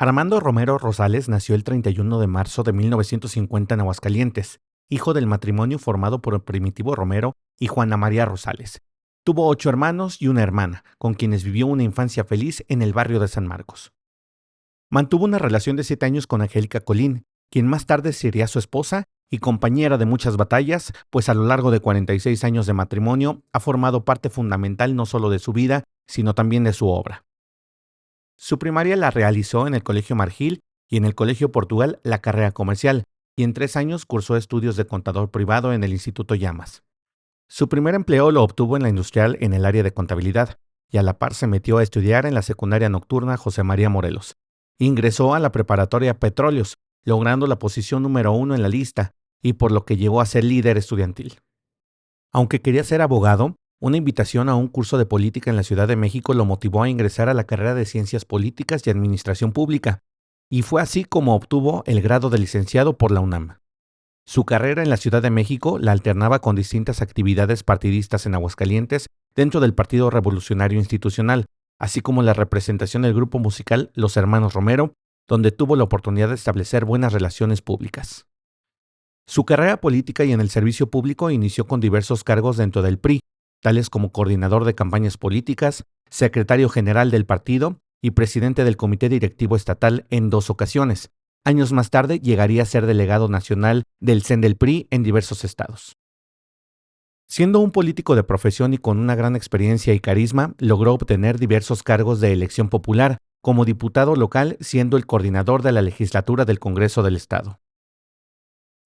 Armando Romero Rosales nació el 31 de marzo de 1950 en Aguascalientes, hijo del matrimonio formado por Primitivo Romero y Juana María Rosales. Tuvo 8 hermanos y una hermana, con quienes vivió una infancia feliz en el barrio de San Marcos. Mantuvo una relación de 7 años con Angélica Colín, quien más tarde sería su esposa y compañera de muchas batallas, pues a lo largo de 46 años de matrimonio ha formado parte fundamental no solo de su vida, sino también de su obra. Su primaria la realizó en el Colegio Margil y en el Colegio Portugal la carrera comercial, y en 3 años cursó estudios de contador privado en el Instituto Llamas. Su primer empleo lo obtuvo en la industrial en el área de contabilidad, y a la par se metió a estudiar en la secundaria nocturna José María Morelos. Ingresó a la preparatoria Petróleos, logrando la posición número 1 en la lista, y por lo que llegó a ser líder estudiantil. Aunque quería ser abogado, una invitación a un curso de política en la Ciudad de México lo motivó a ingresar a la carrera de Ciencias Políticas y Administración Pública, y fue así como obtuvo el grado de licenciado por la UNAM. Su carrera en la Ciudad de México la alternaba con distintas actividades partidistas en Aguascalientes dentro del Partido Revolucionario Institucional, así como la representación del grupo musical Los Hermanos Romero, donde tuvo la oportunidad de establecer buenas relaciones públicas. Su carrera política y en el servicio público inició con diversos cargos dentro del PRI, tales como coordinador de campañas políticas, secretario general del partido y presidente del Comité Directivo Estatal en 2 ocasiones. Años más tarde llegaría a ser delegado nacional del CEN del PRI en diversos estados. Siendo un político de profesión y con una gran experiencia y carisma, logró obtener diversos cargos de elección popular, como diputado local, siendo el coordinador de la legislatura del Congreso del Estado.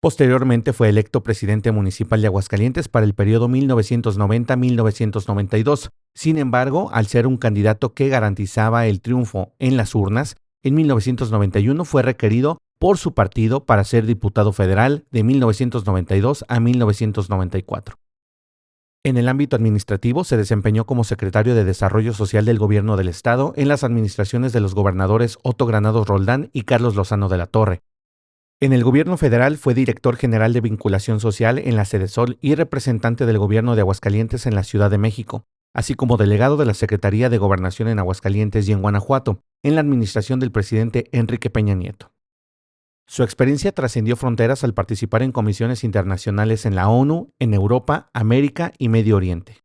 Posteriormente fue electo presidente municipal de Aguascalientes para el periodo 1990-1992. Sin embargo, al ser un candidato que garantizaba el triunfo en las urnas, en 1991 fue requerido por su partido para ser diputado federal de 1992 a 1994. En el ámbito administrativo se desempeñó como secretario de Desarrollo Social del Gobierno del Estado en las administraciones de los gobernadores Otto Granados Roldán y Carlos Lozano de la Torre. En el gobierno federal fue director general de vinculación social en la Sedesol y representante del gobierno de Aguascalientes en la Ciudad de México, así como delegado de la Secretaría de Gobernación en Aguascalientes y en Guanajuato, en la administración del presidente Enrique Peña Nieto. Su experiencia trascendió fronteras al participar en comisiones internacionales en la ONU, en Europa, América y Medio Oriente.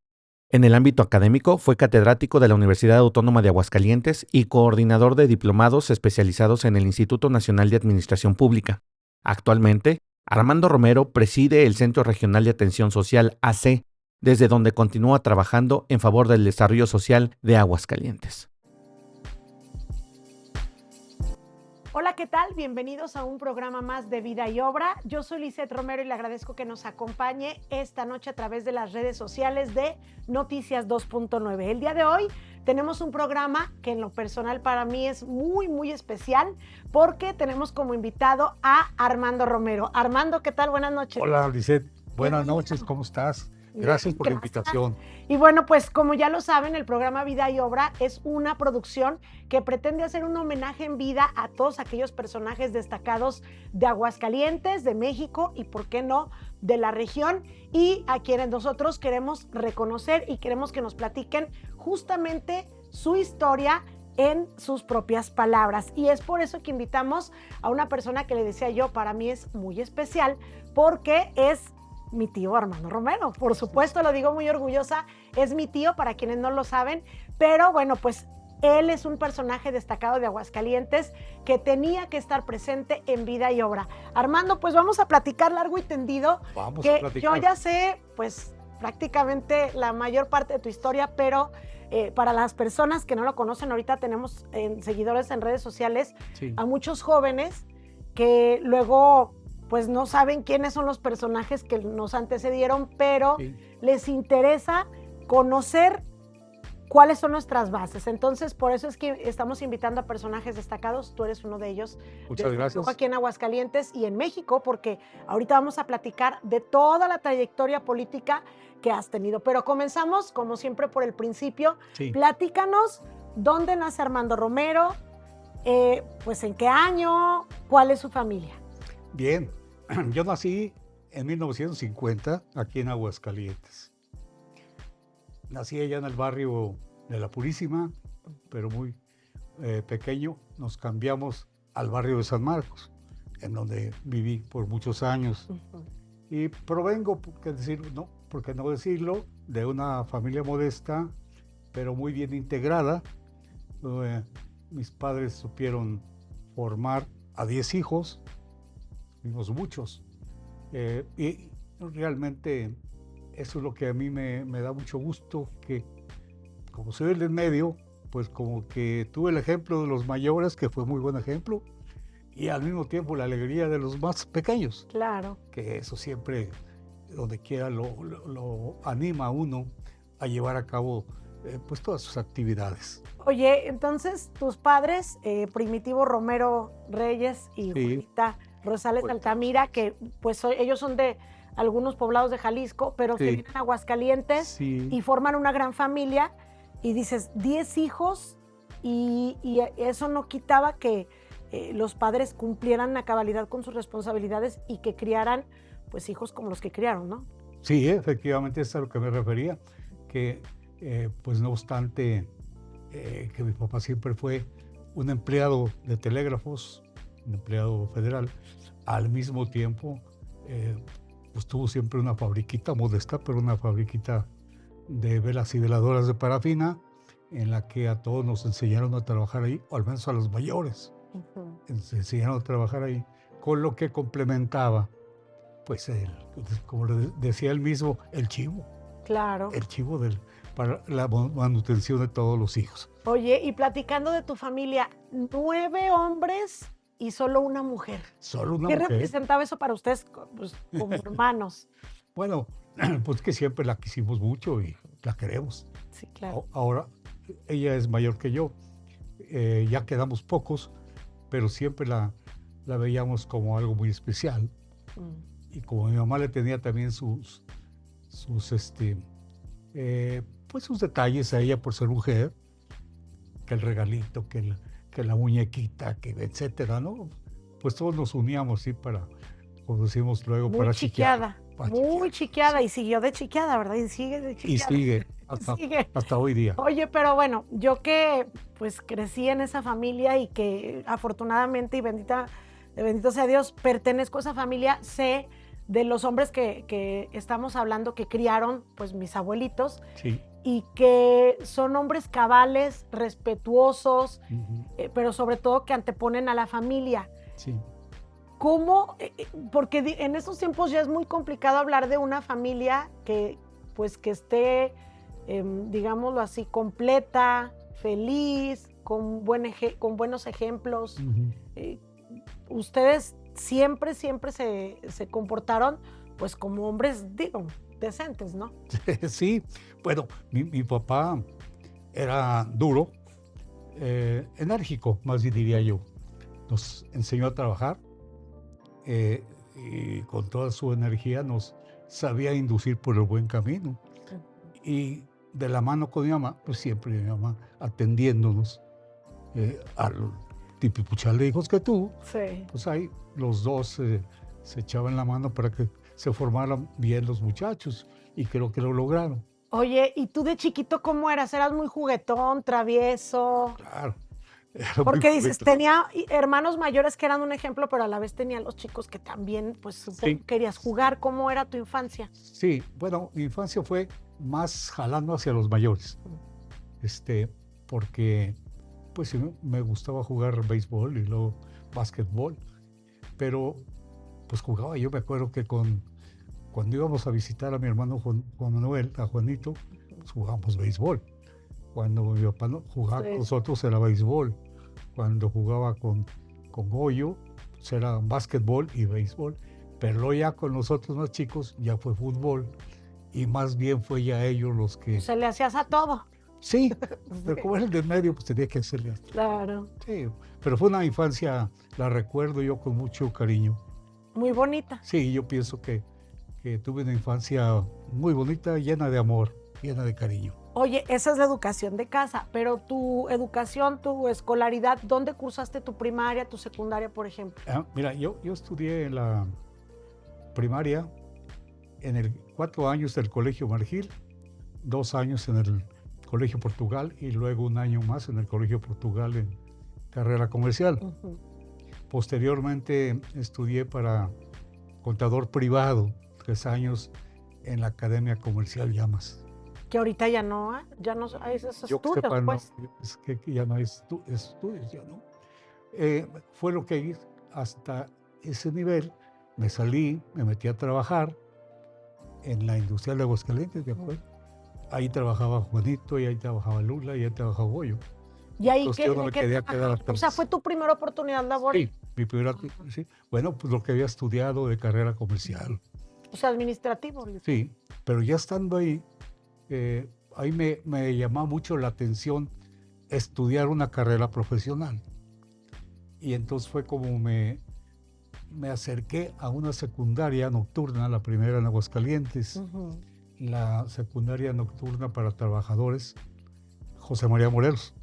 En el ámbito académico fue catedrático de la Universidad Autónoma de Aguascalientes y coordinador de diplomados especializados en el Instituto Nacional de Administración Pública. Actualmente, Armando Romero preside el Centro Regional de Atención Social AC, desde donde continúa trabajando en favor del desarrollo social de Aguascalientes. Hola, ¿qué tal? Bienvenidos a un programa más de Vida y Obra. Yo soy Lisette Romero y le agradezco que nos acompañe esta noche a través de las redes sociales de Noticias 2.9. El día de hoy tenemos un programa que en lo personal para mí es muy especial porque tenemos como invitado a Armando Romero. Armando, ¿qué tal? Buenas noches. Hola, Lisette. Buenas noches, ¿cómo estás? Gracias por la invitación. Y bueno, pues como ya lo saben, el programa Vida y Obra es una producción que pretende hacer un homenaje en vida a todos aquellos personajes destacados de Aguascalientes, de México y, por qué no, de la región, y a quienes nosotros queremos reconocer y queremos que nos platiquen justamente su historia en sus propias palabras. Y es por eso que invitamos a una persona que le decía yo, para mí es muy especial, porque es mi tío Armando Romero. Por supuesto, lo digo muy orgullosa, es mi tío para quienes no lo saben, pero bueno, pues él es un personaje destacado de Aguascalientes que tenía que estar presente en Vida y Obra. Armando, pues vamos a platicar largo y tendido, Vamos que a platicar. yo ya sé pues prácticamente la mayor parte de tu historia, pero para las personas que no lo conocen, ahorita tenemos seguidores en redes sociales, Sí. a muchos jóvenes que luego pues no saben quiénes son los personajes que nos antecedieron, pero Sí. les interesa conocer cuáles son nuestras bases. Entonces, por eso es que estamos invitando a personajes destacados. Tú eres uno de ellos. Muchas gracias. Aquí en Aguascalientes y en México, porque ahorita vamos a platicar de toda la trayectoria política que has tenido. Pero comenzamos, como siempre, por el principio. Sí. Platícanos dónde nace Armando Romero, pues en qué año, cuál es su familia. Bien, yo nací en 1950 aquí en Aguascalientes. Nací allá en el barrio de La Purísima, pero muy pequeño nos cambiamos al barrio de San Marcos, en donde viví por muchos años. Ujú. Y provengo, por qué no decirlo, de una familia modesta, pero muy bien integrada. Eh, Mis padres supieron formar a 10 hijos, fuimos muchos. Y realmente eso es lo que a mí me da mucho gusto, que como soy el del medio, pues como que tuve el ejemplo de los mayores, que fue muy buen ejemplo, y al mismo tiempo la alegría de los más pequeños, Claro. que eso siempre, donde quiera, lo anima a uno a llevar a cabo pues todas sus actividades. Oye, entonces tus padres, Primitivo Romero Reyes y Sí. Juanita Rosales Pues, Altamira, que pues ellos son de algunos poblados de Jalisco, pero se Sí. vienen a Aguascalientes Sí. y forman una gran familia. Y dices, 10 hijos, y eso no quitaba que los padres cumplieran a cabalidad con sus responsabilidades y que criaran pues hijos como los que criaron, ¿no? Sí, efectivamente, es a lo que me refería, que pues no obstante que mi papá siempre fue un empleado de telégrafos, un empleado federal, al mismo tiempo pues tuvo siempre una fabriquita modesta, pero una fabriquita de velas y veladoras de parafina, en la que a todos nos enseñaron a trabajar ahí, o al menos a los mayores, Ujú. nos enseñaron a trabajar ahí, con lo que complementaba, pues, como le decía él mismo, Claro. el chivo para la manutención de todos los hijos. Oye, y platicando de tu familia, 9 hombres y solo una mujer. Solo una ¿Qué mujer. representaba eso para ustedes pues, como hermanos? Bueno, pues que siempre la quisimos mucho y la queremos. Sí, claro. Ahora, ella es mayor que yo, ya quedamos pocos, pero siempre la veíamos como algo muy especial. Mm. Y como mi mamá le tenía también pues sus detalles a ella por ser mujer, que el regalito, que la muñequita, que etcétera, ¿no? Pues todos nos uníamos, sí, como decimos luego, Muy para chiquear. chiqueada, para muy chiquear. chiqueada, y siguió de chiqueada, ¿verdad? Y sigue de Y chiqueada. sigue Sigue. hasta hoy día. Oye, pero bueno, yo que pues crecí en esa familia y que afortunadamente y bendito sea Dios, pertenezco a esa familia, sé de los hombres que estamos hablando, que criaron pues mis abuelitos, Sí. y que son hombres cabales, respetuosos, Ujú. pero sobre todo que anteponen a la familia. Sí. ¿Cómo? Porque en estos tiempos ya es muy complicado hablar de una familia que esté, digámoslo así, completa, feliz, con buenos ejemplos. Ujú. Ustedes siempre se comportaron pues como hombres, digo, decentes, ¿no? Sí, bueno, mi papá era duro, enérgico, más bien diría yo. Nos enseñó a trabajar y con toda su energía nos sabía inducir por el buen camino. Y de la mano con mi mamá, pues siempre mi mamá atendiéndonos al tipipuchal de hijos que tuvo, Sí. pues ahí los dos se echaban la mano para que se formaran bien los muchachos y creo que lo lograron. Oye, ¿y tú de chiquito cómo eras? ¿Eras muy juguetón, travieso? Claro. Era muy Porque dices, juguetón. tenía hermanos mayores que eran un ejemplo, pero a la vez tenía los chicos que también, pues supongo Sí. querías jugar. ¿Cómo era tu infancia? Sí, bueno, mi infancia fue más jalando hacia los mayores, porque pues sí, me gustaba jugar béisbol y luego básquetbol, pero pues jugaba, yo me acuerdo que cuando íbamos a visitar a mi hermano Juan Manuel, a Juanito, pues jugábamos béisbol. Cuando mi papá jugaba Sí. con nosotros era béisbol. Cuando jugaba con Goyo, pues era básquetbol y béisbol. Pero luego ya con los otros más chicos ya fue fútbol. Y más bien fue ya ellos los que... Se le hacías a todo. Sí, pero como era el del medio, pues tenía que hacerle hasta. Claro. Sí, pero fue una infancia, la recuerdo yo con mucho cariño. Muy bonita. Sí, yo pienso que tuve una infancia muy bonita, llena de amor, llena de cariño. Oye, esa es la educación de casa, pero tu educación, tu escolaridad, ¿dónde cursaste tu primaria, tu secundaria, por ejemplo? Mira, yo estudié en la primaria, en el 4 años del Colegio Margil, 2 años en el Colegio Portugal y luego un año más en el Colegio Portugal en carrera comercial. Ujú. Posteriormente estudié para contador privado, 3 años en la Academia Comercial Llamas. Que ahorita ya no hay esos Yo que estudios, sepa, no, pues. es que ya no hay estudios, ya no. Fue lo que hice hasta ese nivel. Me salí, me metí a trabajar en la industrial de Aguascalientes, ¿de acuerdo? Ahí trabajaba Juanito, y ahí trabajaba Lula, y ahí trabajaba Goyo. Y ahí Entonces yo no me quería quedar ajá. O sea, atrás. fue tu primera oportunidad laboral. Sí, mi primera, sí. Bueno, pues lo que había estudiado de carrera comercial. O sea, administrativo. Sí, pero ya estando ahí, ahí me llamó mucho la atención estudiar una carrera profesional. Y entonces fue como me acerqué a una secundaria nocturna, la primera en Aguascalientes, Ujú. la secundaria nocturna para trabajadores, José María Morelos,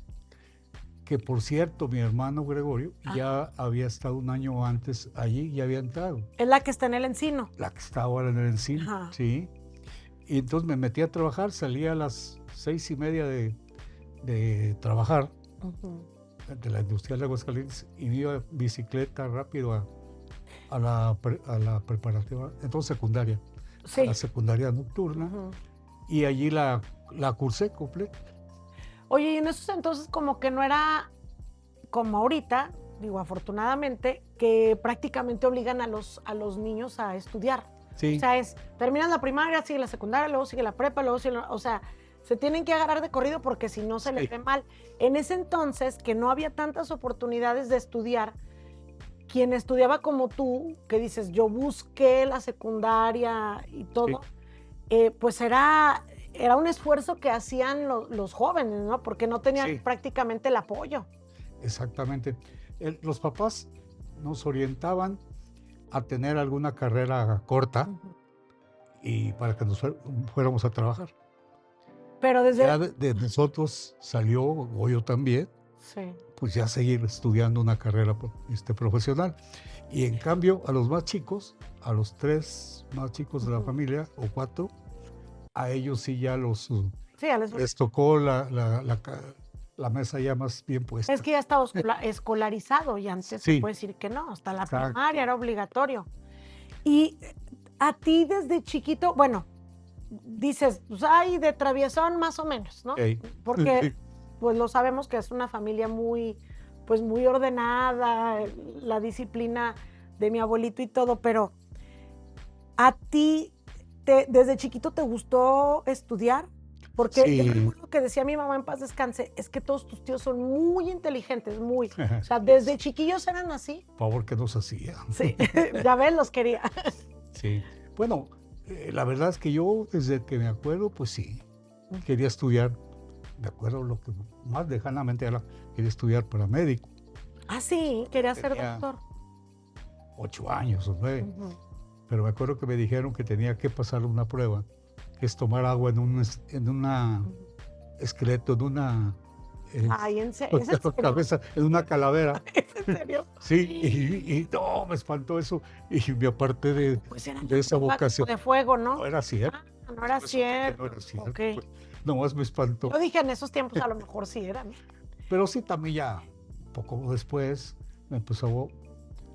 que por cierto, mi hermano Gregorio ya había estado un año antes allí y había entrado. Es la que está en el Encino. La que está ahora en el Encino, Ajá. sí. Y entonces me metí a trabajar, salía a las 6:30 de trabajar, Ujú. de la industrial de Aguascalientes, y me iba en bicicleta rápido a la preparativa, entonces secundaria, Sí. a la secundaria nocturna, Ujú. y allí la cursé completa. Oye, y en esos entonces como que no era como ahorita, digo, afortunadamente, que prácticamente obligan a los niños a estudiar. Sí, O sea, terminas la primaria, sigue la secundaria, luego sigue la prepa, luego sigue o sea, se tienen que agarrar de corrido porque si no se les Sí. ve mal. En ese entonces, que no había tantas oportunidades de estudiar, quien estudiaba como tú, que dices, yo busqué la secundaria y todo, pues era un esfuerzo que hacían los jóvenes, ¿no? Porque no tenían Sí. prácticamente el apoyo. exactamente. Los papás nos orientaban a tener alguna carrera corta Ujú. y para que nos fuéramos a trabajar. Pero desde... Ya de nosotros salió, o yo también, Sí. pues ya seguir estudiando una carrera profesional. Y en cambio, a los más chicos, a los 3 más chicos de la Ujú. familia, o 4, a ellos sí ya Sí, les tocó la mesa ya más bien puesta. es que ya estaba escolarizado y antes se Sí. puede decir que no, hasta la Exacto. primaria era obligatorio. Y a ti desde chiquito, bueno, dices, pues ay, de traviesón más o menos, ¿no? Ey. Porque pues lo sabemos que es una familia muy, pues muy ordenada, la disciplina de mi abuelito y todo, pero ¿a ti desde chiquito te gustó estudiar? Porque yo Sí. recuerdo que decía mi mamá en paz descanse, es que todos tus tíos son muy inteligentes, muy, o sea, desde chiquillos eran así. Favor que nos hacía. Sí, ya ves, los quería. Sí. Bueno, la verdad es que yo desde que me acuerdo, pues sí, quería estudiar, de acuerdo lo que más lejanamente era, quería estudiar para médico. Ah, sí, quería ser Tenía doctor. 8 años o 9. Ujú. Pero me acuerdo que me dijeron que tenía que pasar una prueba, que es tomar agua en un esqueleto, en una Ay, ¿es en serio? cabeza, en una calavera. ¿Es en serio? Sí, y no, me espantó eso. Y me aparté Pues era de esa vocación. de fuego, ¿no? No era cierto. Ah, no era Resulta que cierto. no era cierto. Ok. Pues, nomás me espantó. Yo dije en esos tiempos a lo mejor sí eran. Pero sí, también ya, poco después, me empezó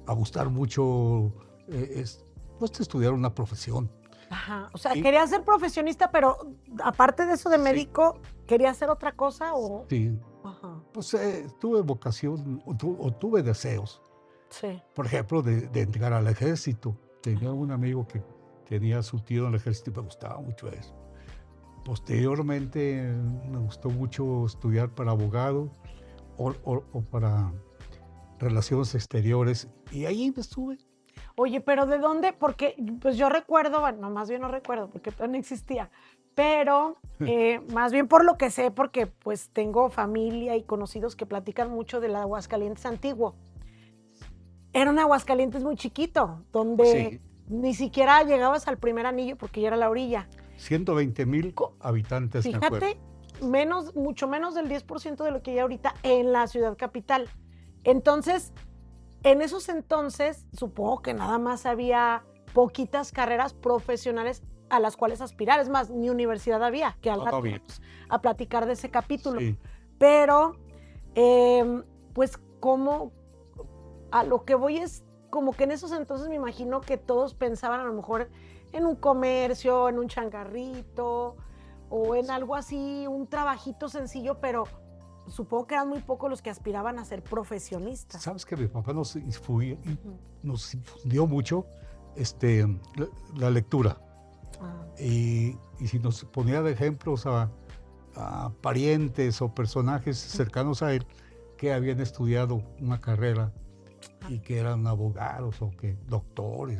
a gustar mucho pues, estudiar una profesión. Ajá. O sea, Y- quería ser profesionista, pero aparte de eso de Sí. médico, ¿quería hacer otra cosa o...? Sí, Ajá. pues tuve vocación o tuve deseos, Sí. por ejemplo, de entrar al ejército. Tenía un amigo que tenía su tío en el ejército y me gustaba mucho eso. Posteriormente me gustó mucho estudiar para abogado o para relaciones exteriores y ahí me estuve. Oye, pero ¿de dónde? Porque pues yo recuerdo, bueno, más bien no recuerdo porque todavía no existía, pero más bien por lo que sé, porque pues tengo familia y conocidos que platican mucho del Aguascalientes antiguo. Era un Aguascalientes muy chiquito, donde Sí. ni siquiera llegabas al primer anillo porque ya era la orilla. 120,000 habitantes, me acuerdo. Fíjate, mucho menos del 10% de lo que hay ahorita en la ciudad capital. Entonces, en esos entonces, supongo que nada más había poquitas carreras profesionales a las cuales aspirar. Es más, ni universidad había, que al No, rato no había. vamos a platicar de ese capítulo. Sí. Pero, pues, cómo, a lo que voy es como que en esos entonces me imagino que todos pensaban a lo mejor en un comercio, en un changarrito o en algo así, un trabajito sencillo, pero supongo que eran muy pocos los que aspiraban a ser profesionistas. Sabes que mi papá nos infundió mucho la lectura. Ah, Y si nos ponía de ejemplos a parientes o personajes cercanos a él que habían estudiado una carrera y que eran abogados o que doctores.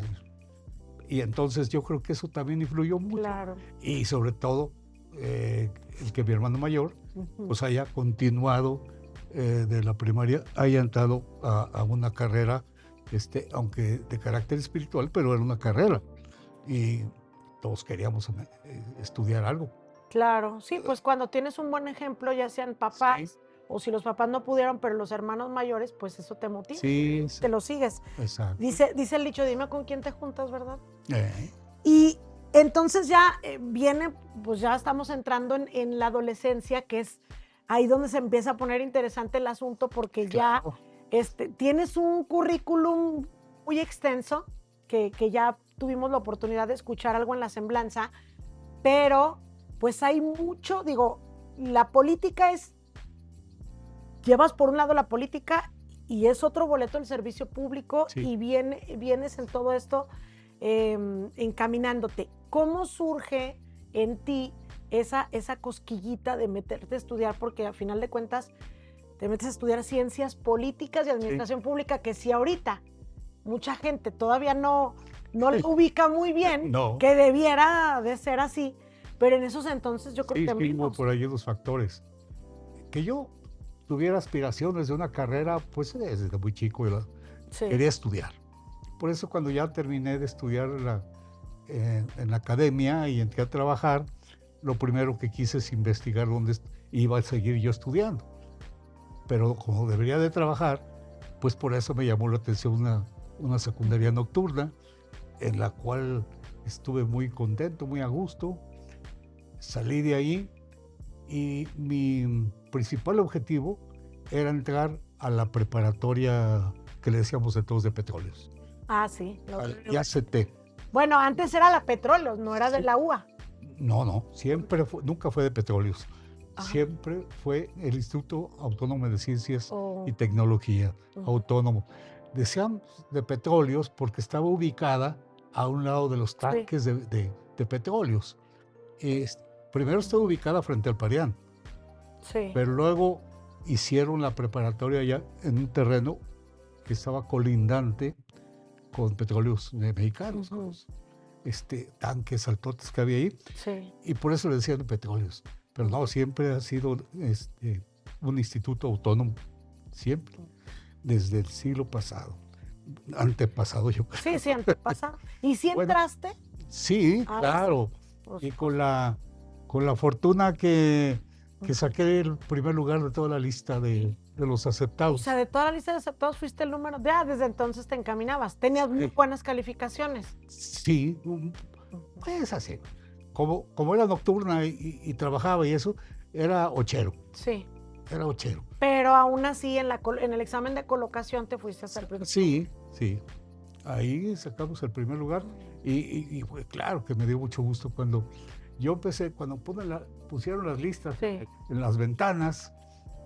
Y entonces yo creo que eso también influyó mucho. claro. Y sobre todo el que mi hermano mayor Ujú. pues haya continuado de la primaria, haya entrado a una carrera, aunque de carácter espiritual, pero era una carrera. Y todos queríamos estudiar algo. Claro, sí, pues cuando tienes un buen ejemplo, ya sean papás o si los papás no pudieron, pero los hermanos mayores, pues eso te motiva, Sí, te lo sigues. exacto. Dice el dicho, dime con quién te juntas, ¿verdad? Eh, Y entonces ya viene, pues ya estamos entrando en la adolescencia, que es ahí donde se empieza a poner interesante el asunto, porque ya claro. tienes un currículum muy extenso, que ya tuvimos la oportunidad de escuchar algo en la semblanza, pero pues hay mucho, digo, la política es, llevas por un lado la política y es otro boleto el servicio público Sí. y vienes en todo esto encaminándote. ¿Cómo surge en ti esa cosquillita de meterte a estudiar? Porque al final de cuentas te metes a estudiar ciencias políticas y administración pública, que si ahorita mucha gente todavía no lo ubica muy bien, No. que debiera de ser así, pero en esos entonces yo creo Sí, que sí, hubo menos. por ahí unos factores. Que yo tuviera aspiraciones de una carrera, pues desde muy chico Sí. quería estudiar. Por eso cuando ya terminé de estudiar en la academia y entré a trabajar, lo primero que quise es investigar dónde iba a seguir yo estudiando. Pero como debería de trabajar, pues por eso me llamó la atención una secundaria nocturna, en la cual estuve muy contento, muy a gusto. Salí de ahí y mi principal objetivo era entrar a la preparatoria que le decíamos de todos de petróleos, Ah, sí. al IACT. Bueno, antes era la Petróleos, no era de Sí. la UA. No, nunca fue de petróleos. Ajá. Siempre fue el Instituto Autónomo de Ciencias Oh, y Tecnología, Ujú. autónomo. Decían de petróleos porque estaba ubicada a un lado de los tanques de petróleos. Primero estaba ubicada frente al Parián, sí. pero luego hicieron la preparatoria ya en un terreno que estaba colindante con petróleos mexicanos, con Ujú. los tanques altotes que había ahí, Sí. y por eso le decían petróleos. Pero no, siempre ha sido un instituto autónomo, siempre, desde el siglo pasado, antepasado yo creo. Sí, sí, antepasado. ¿Y si Bueno, entraste? Sí, Ah, claro. Pues, Y con la fortuna que saqué el primer lugar de toda la lista de los o aceptados. sea, de toda la lista de aceptados fuiste el número. Ya desde entonces te encaminabas. Tenías muy Sí. buenas calificaciones. Sí, pues así. Como era nocturna y trabajaba y eso, era ochero. Sí. Era ochero. Pero aún así en el examen de colocación te fuiste hasta el primer. Sí, sí. Ahí sacamos el primer lugar y fue claro que me dio mucho gusto cuando yo empecé, cuando pusieron las listas Sí. en las ventanas,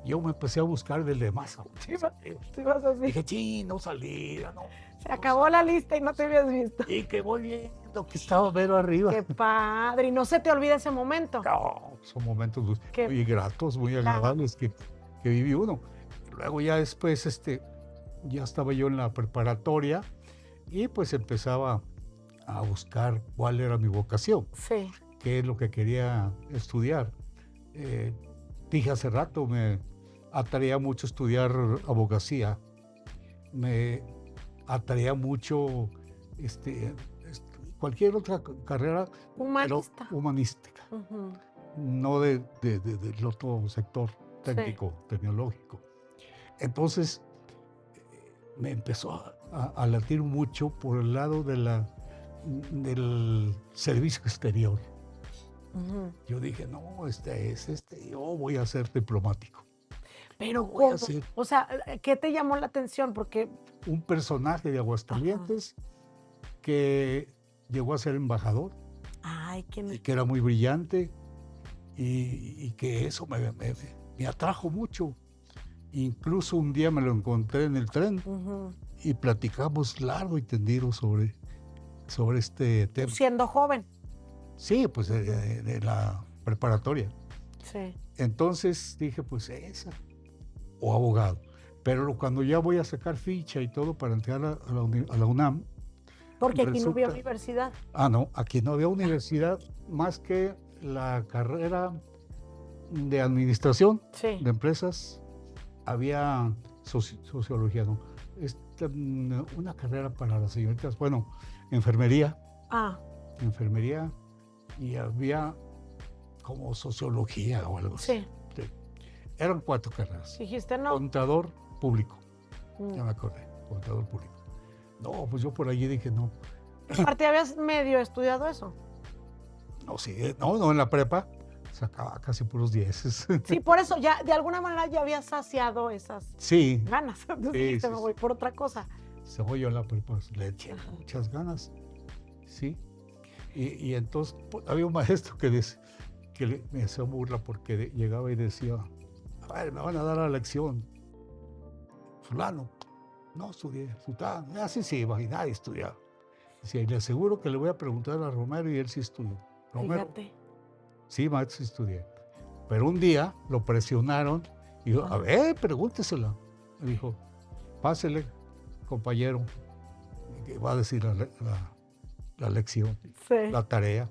yo me empecé a buscar del de más. Tú ibas así. Dije, sí, no salía, no. Se acabó la lista y no te habías visto. Y que voy viendo que estaba Vero arriba. Qué padre. Y no se te olvida ese momento. No, son momentos Qué- muy gratos, muy agradables que viví uno. Luego ya después, ya estaba yo en la preparatoria y pues empezaba a buscar cuál era mi vocación, Sí. qué es lo que quería estudiar. Dije hace rato, me atraía mucho estudiar abogacía, me atraía mucho cualquier otra carrera, pero Humanista. humanística, Ujú. no del otro sector técnico, tecnológico. Entonces, me empezó a latir mucho por el lado del servicio exterior. Ujú. Yo dije, no, yo voy a ser diplomático. Pero voy a ¿cómo? hacer O sea, ¿qué te llamó la atención? Porque, un personaje de Aguascalientes que llegó a ser embajador ay, y ¿quién? que era muy brillante y que eso me atrajo mucho. Incluso un día me lo encontré en el tren Ujú. y platicamos largo y tendido sobre este Tú tema. siendo joven. Sí, pues de la preparatoria. Sí. Entonces dije, pues esa, o abogado. Pero cuando ya voy a sacar ficha y todo para entrar a la UNAM, Porque aquí no había resulta, universidad. no, aquí no había universidad más que la carrera de administración Sí. de empresas, había sociología, no, una carrera para las señoritas, bueno, enfermería, Ah, y había como sociología o algo así. sí. Sí. Eran 4 carreras. Dijiste no. Contador público, Mm. ya me acordé, contador público. No, pues yo por allí dije, no, Aparte, habías medio estudiado eso. no, sí, no, en la prepa sacaba casi puros 10. Sí, por eso ya de alguna manera ya habías saciado esas Sí, ganas. Entonces Sí, dijiste, sí, me sí. voy por otra cosa. se voy yo a la prepa, le eché muchas ganas, sí. Y entonces había un maestro que me hacía burla porque llegaba y decía, a ver, me van a dar la lección. Fulano, no estudié, Sutano, sí, iba y nadie estudiaba. Decía, y le aseguro que le voy a preguntar a Romero y él sí estudió. Romero, Fíjate. sí, maestro, sí estudié. Pero un día lo presionaron y dijo, a ver, pregúntesela. Me dijo, pásele, compañero, que va a decir la lección, Sí. la tarea.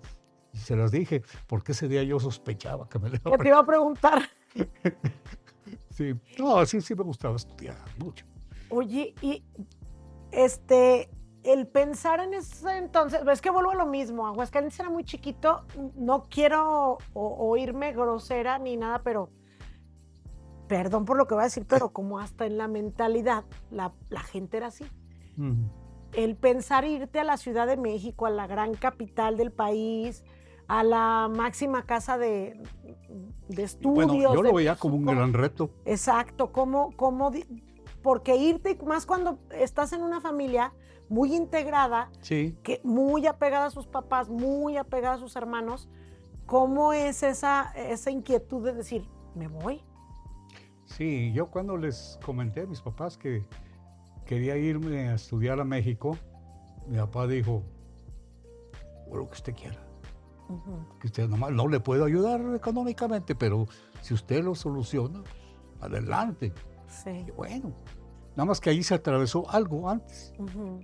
Y se las dije, porque ese día yo sospechaba que me la Que te iba a preguntar. Sí, no, sí me gustaba estudiar mucho. Oye, y el pensar en ese entonces, ves que vuelvo a lo mismo, Aguascalientes era muy chiquito, no quiero oírme grosera ni nada, pero perdón por lo que voy a decir, pero como hasta en la mentalidad, la gente era así. Mm. El pensar irte a la Ciudad de México, a la gran capital del país, a la máxima casa de estudios. Bueno, yo de lo veía como un México. gran reto. Exacto, porque irte, más cuando estás en una familia muy integrada, Sí, que muy apegada a sus papás, muy apegada a sus hermanos, ¿cómo es esa inquietud de decir, me voy? sí, yo cuando les comenté a mis papás que quería irme a estudiar a México, mi papá dijo, o lo que usted quiera, que usted nomás no le puedo ayudar económicamente, pero si usted lo soluciona, adelante. Sí. Y bueno, nada más que ahí se atravesó algo antes. Ujú.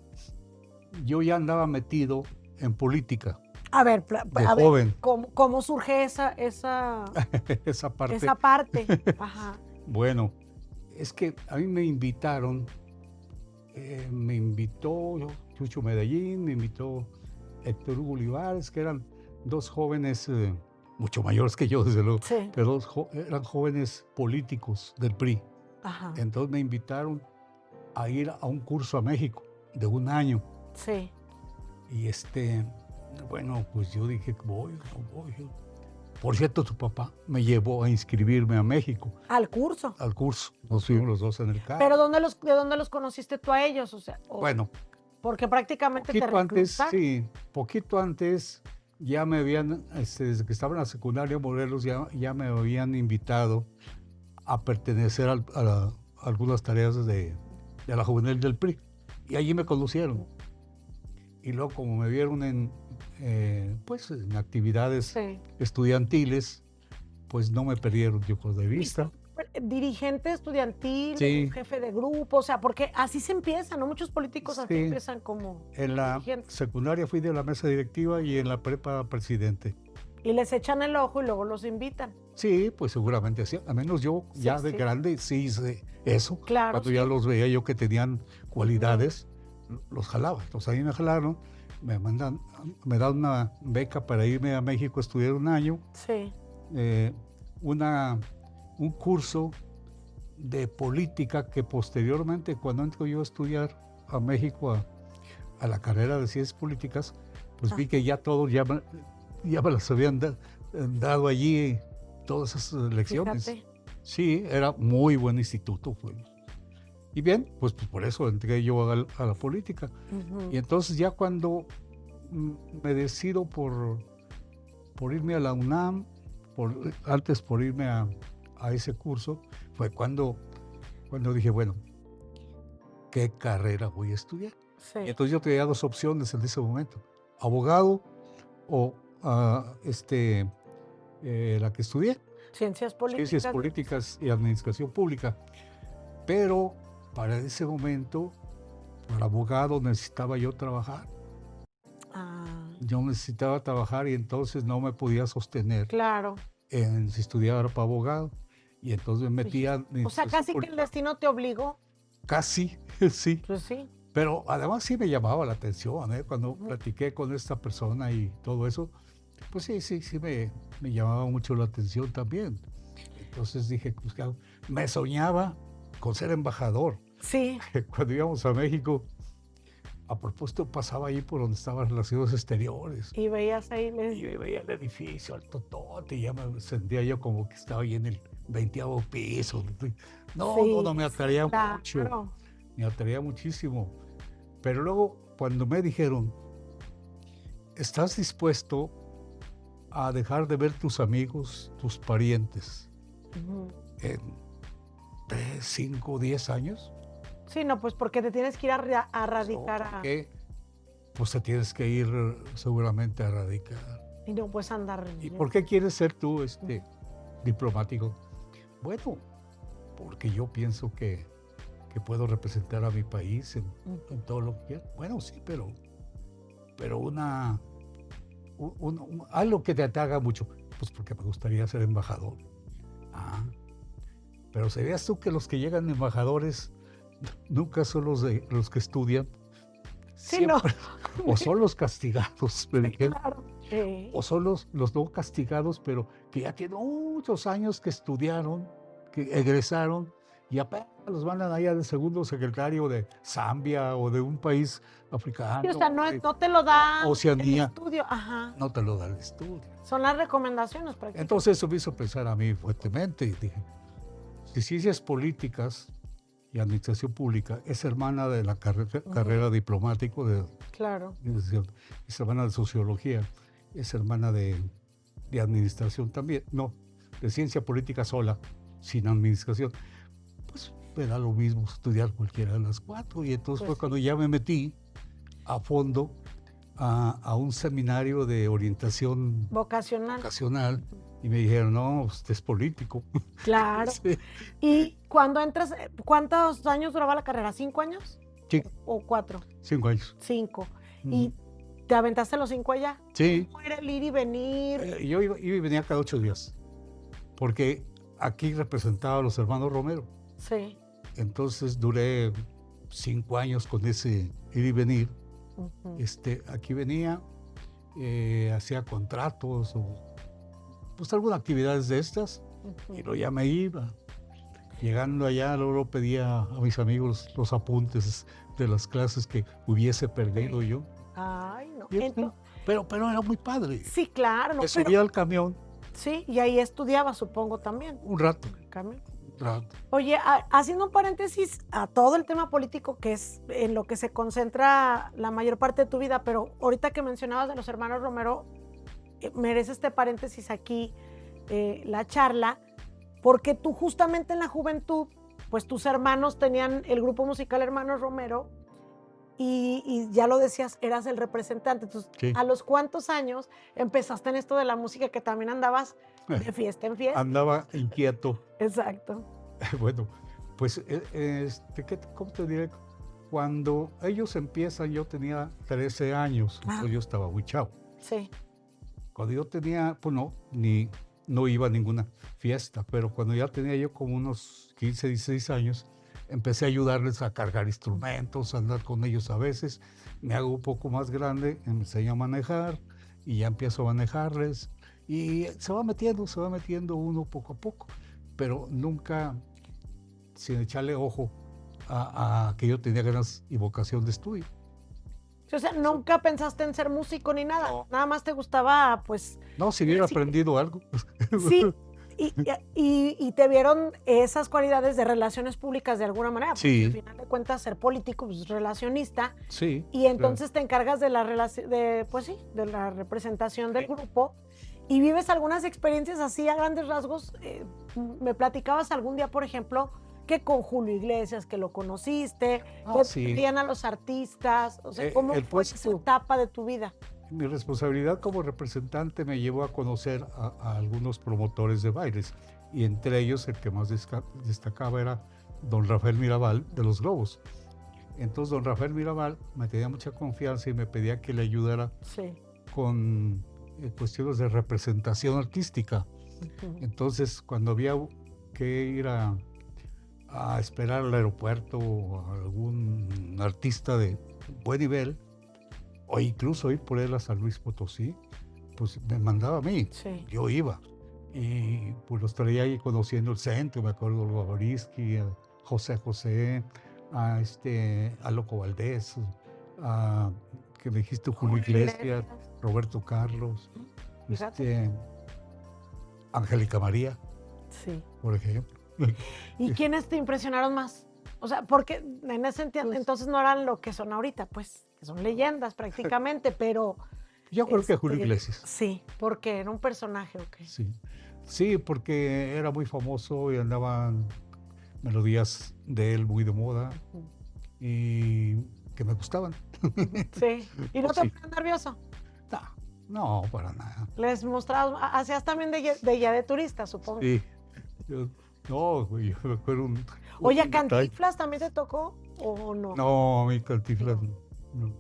Yo ya andaba metido en política A ver, de joven. ¿cómo surge esa Esa parte. esa parte? Ajá. Bueno, es que a mí me invitaron, me invitó Chucho Medellín, me invitó Héctor Hugo Olivares, que eran 2 jóvenes, mucho mayores que yo, desde luego, Sí. pero eran jóvenes políticos del PRI. Ajá. Entonces me invitaron a ir a un curso a México de 1 año. Sí. Y bueno, pues yo dije, voy, no voy. Por cierto, tu papá me llevó a inscribirme a México, Al curso. al curso. Nos fuimos los 2 en el carro. Pero ¿de dónde los conociste tú a ellos? O sea, Bueno, porque prácticamente te poquito antes, reclutaron. sí, poquito antes ya me habían, desde que estaba en la secundaria Morelos, ya me habían invitado a pertenecer a algunas tareas de la juvenil del PRI. Y allí me conocieron. Y luego, como me vieron en actividades Sí. estudiantiles, pues no me perdieron yo de vista. Dirigente estudiantil, Sí. jefe de grupo, o sea, porque así se empieza, ¿no? Muchos políticos así Sí. empiezan como En la dirigentes. secundaria fui de la mesa directiva y en la prepa presidente. Y les echan el ojo y luego los invitan. Sí, pues seguramente sí. Al menos yo Sí, ya de sí. grande sí hice eso. Claro, Cuando sí. ya los veía yo que tenían cualidades, los jalaba. Entonces ahí me jalaron, me dan una beca para irme a México a estudiar 1 año, Sí. un curso de política que posteriormente, cuando entro yo a estudiar a México a la carrera de ciencias políticas, pues vi que ya todos ya me las habían dado allí, todas esas lecciones. Fíjate. Sí, era muy buen instituto. Y bien, pues por eso entré yo a la política. Y entonces ya cuando me decido por irme a la UNAM, antes por irme a ese curso, fue cuando dije, bueno, ¿qué carrera voy a estudiar? Sí. Y entonces yo tenía dos opciones en ese momento, abogado o la que estudié, Ciencias políticas. Ciencias Políticas y Administración Pública. Pero para ese momento, para abogado necesitaba yo trabajar. Yo necesitaba trabajar y entonces no me podía sostener Claro. si estudiara para abogado. Y entonces me metía... O sea, casi que el destino te obligó. Casi, sí. Pues sí. Pero además sí me llamaba la atención, ¿eh? Cuando platiqué con esta persona y todo eso, pues sí me llamaba mucho la atención también. Entonces dije, pues, me soñaba con ser embajador. Sí. Cuando íbamos a México, a propósito pasaba ahí por donde estaban Relaciones Exteriores. Y veías ahí. Y veía el edificio, el totote, y ya me sentía yo como que estaba ahí en el 20º piso. No, me atraía mucho. Me atraía muchísimo. Pero luego, cuando me dijeron, ¿estás dispuesto a dejar de ver tus amigos, tus parientes, en 3, 5, 10 años? Sí, no, pues porque te tienes que ir a radicar. ¿Por qué? Pues te tienes que ir seguramente a radicar. Y no puedes andar. ¿Y por qué quieres ser tú diplomático? Bueno, porque yo pienso que puedo representar a mi país en todo lo que quiera. Bueno, sí, pero algo que te haga mucho, pues porque me gustaría ser embajador. Pero ¿sabías tú que los que llegan embajadores nunca son los que estudian? Sí, Siempre, no. O son los castigados, me dijeron, Claro. o son los no castigados, pero que ya tienen muchos años que estudiaron, que egresaron, y apenas los mandan allá de segundo secretario de Zambia o de un país africano. Sí, o sea, no te lo da Oceanía. el estudio. Ajá. No te lo da el estudio. Son las recomendaciones prácticamente. Entonces eso me hizo pensar a mí fuertemente y dije, si Ciencias Políticas y Administración Pública es hermana de la carrera diplomático, Claro. Es hermana de Sociología, es hermana de Administración también, no, de Ciencia Política sola, sin Administración, pues me da lo mismo estudiar cualquiera de las cuatro. Y entonces fue cuando ya me metí a fondo a un seminario de orientación vocacional y me dijeron, no, usted es político. Claro. Sí. Y cuando entras, ¿cuántos años duraba la carrera? ¿5 años? Sí. ¿O 4? 5 años. 5. ¿Y te aventaste los 5 allá? Sí. ¿Cómo era el ir y venir? Yo iba y venía cada 8 días, porque aquí representaba a los hermanos Romero. Sí. Entonces duré 5 años con ese ir y venir. Aquí venía, hacía contratos o pues algunas actividades de estas, y luego ya me iba. Llegando allá, luego pedía a mis amigos los apuntes de las clases que hubiese perdido yo. Ay, no. Pero era muy padre. Sí, claro. No, me subía al camión. Sí, y ahí estudiaba, supongo, también. Un rato. Camión. Rato. Oye, haciendo un paréntesis a todo el tema político, que es en lo que se concentra la mayor parte de tu vida, pero ahorita que mencionabas de los hermanos Romero, merece este paréntesis aquí, la charla, porque tú justamente en la juventud, pues tus hermanos tenían el grupo musical Hermanos Romero y ya lo decías, eras el representante. Entonces, sí. ¿A los cuántos años empezaste en esto de la música que también andabas de fiesta en fiesta? Andaba inquieto. Exacto. Bueno, pues, ¿cómo te diré? Cuando ellos empiezan, yo tenía 13 años, entonces yo estaba muy chavo. Sí. Cuando yo tenía, pues no iba a ninguna fiesta, pero cuando ya tenía yo como unos 15, 16 años, empecé a ayudarles a cargar instrumentos, a andar con ellos a veces. Me hago un poco más grande, me enseño a manejar y ya empiezo a manejarles. Y se va metiendo uno poco a poco, pero nunca sin echarle ojo a que yo tenía ganas y vocación de estudio. O sea, nunca pensaste en ser músico ni nada, nada más te gustaba, pues... No, si hubiera aprendido algo. Sí, Y te vieron esas cualidades de relaciones públicas de alguna manera, porque Sí. al final de cuentas ser político, pues relacionista, Sí. y entonces te encargas de la pues sí, de la representación del grupo y vives algunas experiencias así a grandes rasgos. Me platicabas algún día, por ejemplo, que con Julio Iglesias, que lo conociste, que Sí. traían a los artistas, o sea, ¿cómo El fue esa puesto- etapa de tu vida? Mi responsabilidad como representante me llevó a conocer a algunos promotores de bailes y entre ellos el que más destacaba era don Rafael Mirabal de Los Globos. Entonces don Rafael Mirabal me tenía mucha confianza y me pedía que le ayudara Sí. con cuestiones de representación artística. Ujú. Entonces cuando había que ir a esperar al aeropuerto a algún artista de buen nivel, o incluso ir por él a San Luis Potosí, pues me mandaba a mí, Sí. yo iba. Y pues los traía ahí conociendo el centro, me acuerdo de Bobrisky, a José José, a Loco Valdés, a que me dijiste Julio Iglesias, Roberto Carlos, Fíjate. Angélica María, Sí. por ejemplo. ¿Y quiénes te impresionaron más? O sea, porque en ese entonces no eran lo que son ahorita, pues, que son leyendas prácticamente, pero... Yo creo que Julio Iglesias. Sí, porque era un personaje, ¿ok? Sí. Sí, porque era muy famoso y andaban melodías de él muy de moda y que me gustaban. Sí. ¿Y no te Sí. ponías nervioso? No, para nada. Les mostrabas, hacías también de turista, supongo. Sí. No, güey, yo me acuerdo Oye, un detalle. ¿Cantinflas también te tocó o no? No, mi Cantinflas no.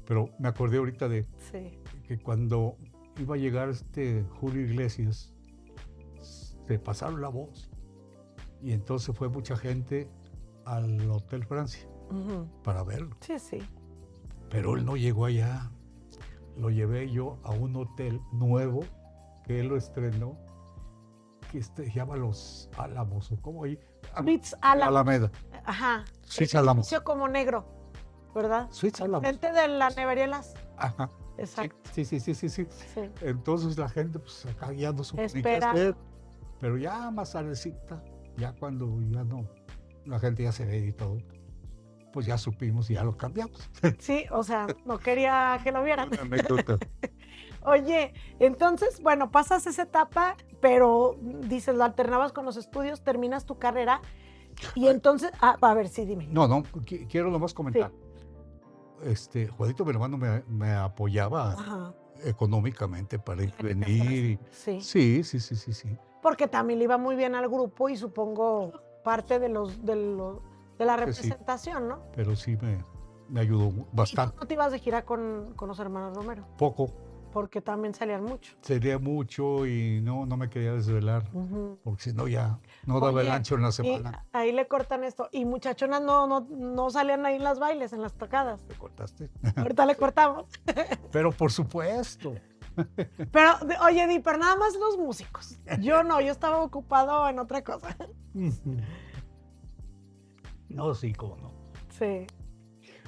Pero me acordé ahorita de Sí. que cuando iba a llegar Julio Iglesias, se pasaron la voz. Y entonces fue mucha gente al Hotel Francia Ujú. para verlo. Sí, sí. Pero él no llegó allá. Lo llevé yo a un hotel nuevo que él lo estrenó, que se llama Los Álamos, o como ahí. Suites Álamos. Alameda. Ajá. Suites Álamos. Edificio como negro, ¿verdad? Suites Álamos. Frente de la Neverielas. Ajá. Exacto. Sí. Sí. Entonces la gente, pues acá ya no supo ni qué Espera. hacer. Pero ya más tardecita, ya cuando ya no, la gente ya se ve y todo, pues ya supimos y ya lo cambiamos. Sí, o sea, no quería que lo vieran. Una anécdota. Oye, entonces, bueno, pasas esa etapa, pero dices, lo alternabas con los estudios, terminas tu carrera y entonces, a ver, sí, dime. No, quiero nomás comentar. Juanito, mi hermano, me apoyaba Ajá. económicamente para ir, venir. Sí. Sí. Porque también le iba muy bien al grupo y supongo parte de la Que sí. representación, ¿no? Pero sí me ayudó ¿Y tú bastante. no te ibas de gira con los hermanos Romero? Poco, Porque también salían mucho. sería mucho y no me quería desvelar, Ujú. porque si no ya no daba el Oye, ancho en la y semana. ahí le cortan esto. Y muchachonas no salían ahí en las bailes, en las tocadas. ¿Te cortaste? Ahorita le cortamos. Pero por supuesto. Pero, oye, Dipper, nada más los músicos. Yo no, yo estaba ocupado en otra cosa. No, sí, cómo no. Sí,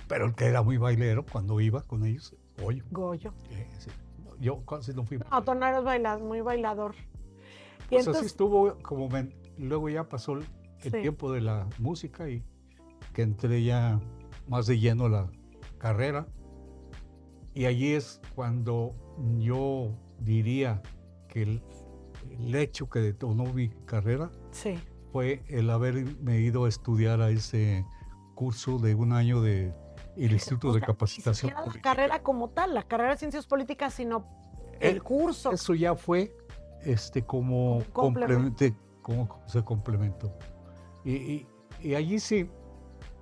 Pero el que era muy bailero cuando iba con ellos, Goyo. Goyo. Sí. Yo casi no fui. No, tú no eres muy bailador. Y Pues así entonces, estuvo, luego ya pasó el Sí. tiempo de la música y que entré ya más de lleno a la carrera. Y allí es cuando yo diría que el hecho que detonó mi carrera sí. fue el haberme ido a estudiar a ese curso de un año del Instituto O de sea, Capacitación ni siquiera la Política. carrera como tal, la carrera de ciencias políticas, sino el curso. Eso ya fue como Un complemento. como se complementó. Y allí sí,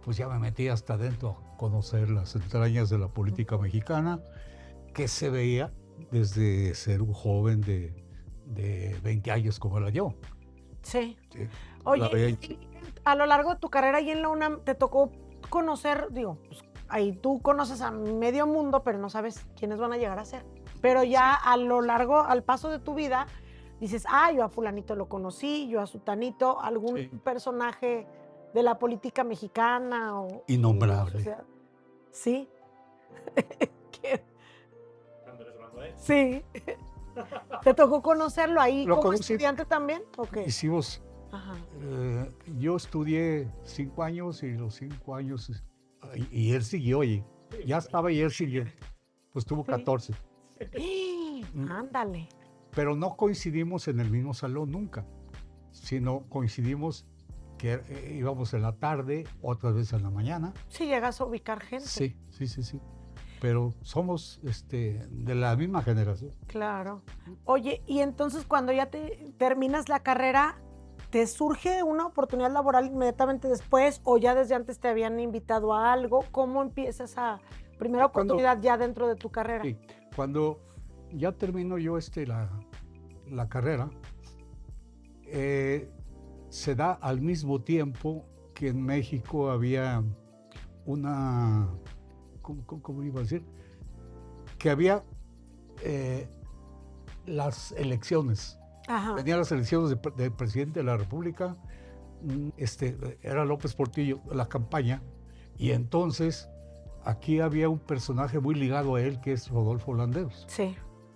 pues ya me metí hasta adentro a conocer las entrañas de la política mexicana, que se veía desde ser un joven de 20 años como era yo. Sí. Sí, la Oye, veía y a lo largo de tu carrera ahí en la UNAM, te tocó conocer, digo, pues, ahí tú conoces a medio mundo, pero no sabes quiénes van a llegar a ser. Pero ya a lo largo, al paso de tu vida, dices, yo a fulanito lo conocí, yo a sutanito, algún Sí. personaje de la política mexicana o... Innombrable. o sea, sí. ¿Quién? Sí. ¿Te tocó conocerlo ahí Lo como conocí. estudiante también? Ok. Hicimos, Ajá. yo estudié 5 años y los 5 años, y él siguió, y ya estaba y él siguió. Pues tuvo Sí. 14. Ándale. Pero no coincidimos en el mismo salón nunca, sino coincidimos que íbamos en la tarde, otras veces en la mañana. Sí llegas a ubicar gente. Sí. Pero somos de la misma generación. Claro. Oye, y entonces cuando ya te terminas la carrera, ¿te surge una oportunidad laboral inmediatamente después o ya desde antes te habían invitado a algo? ¿Cómo empieza esa primera Cuando- oportunidad ya dentro de tu carrera? Sí, cuando ya termino yo la carrera, se da al mismo tiempo que en México había una, ¿cómo iba a decir? Que había las elecciones. Ajá. Venían las elecciones de presidente de la República, era López Portillo, la campaña, y entonces aquí había un personaje muy ligado a él, que es Rodolfo Landeros. Sí.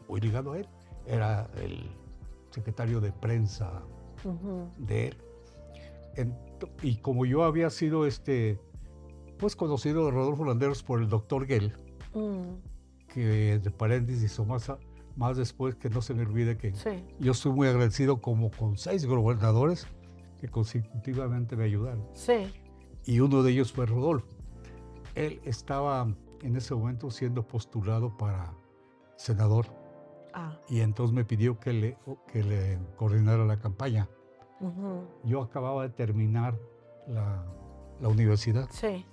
Muy ligado a él. Era el secretario de prensa Ujú. de él. Y como yo había sido pues conocido de Rodolfo Landeros por el doctor Gell, que de paréntesis o más después, que no se me olvide que Sí. yo estoy muy agradecido como con 6 gobernadores que consecutivamente me ayudaron. Sí. Y uno de ellos fue Rodolfo. Él estaba en ese momento siendo postulado para senador Ah. y entonces me pidió que le coordinara la campaña. Ujú. Yo acababa de terminar la universidad, Sí.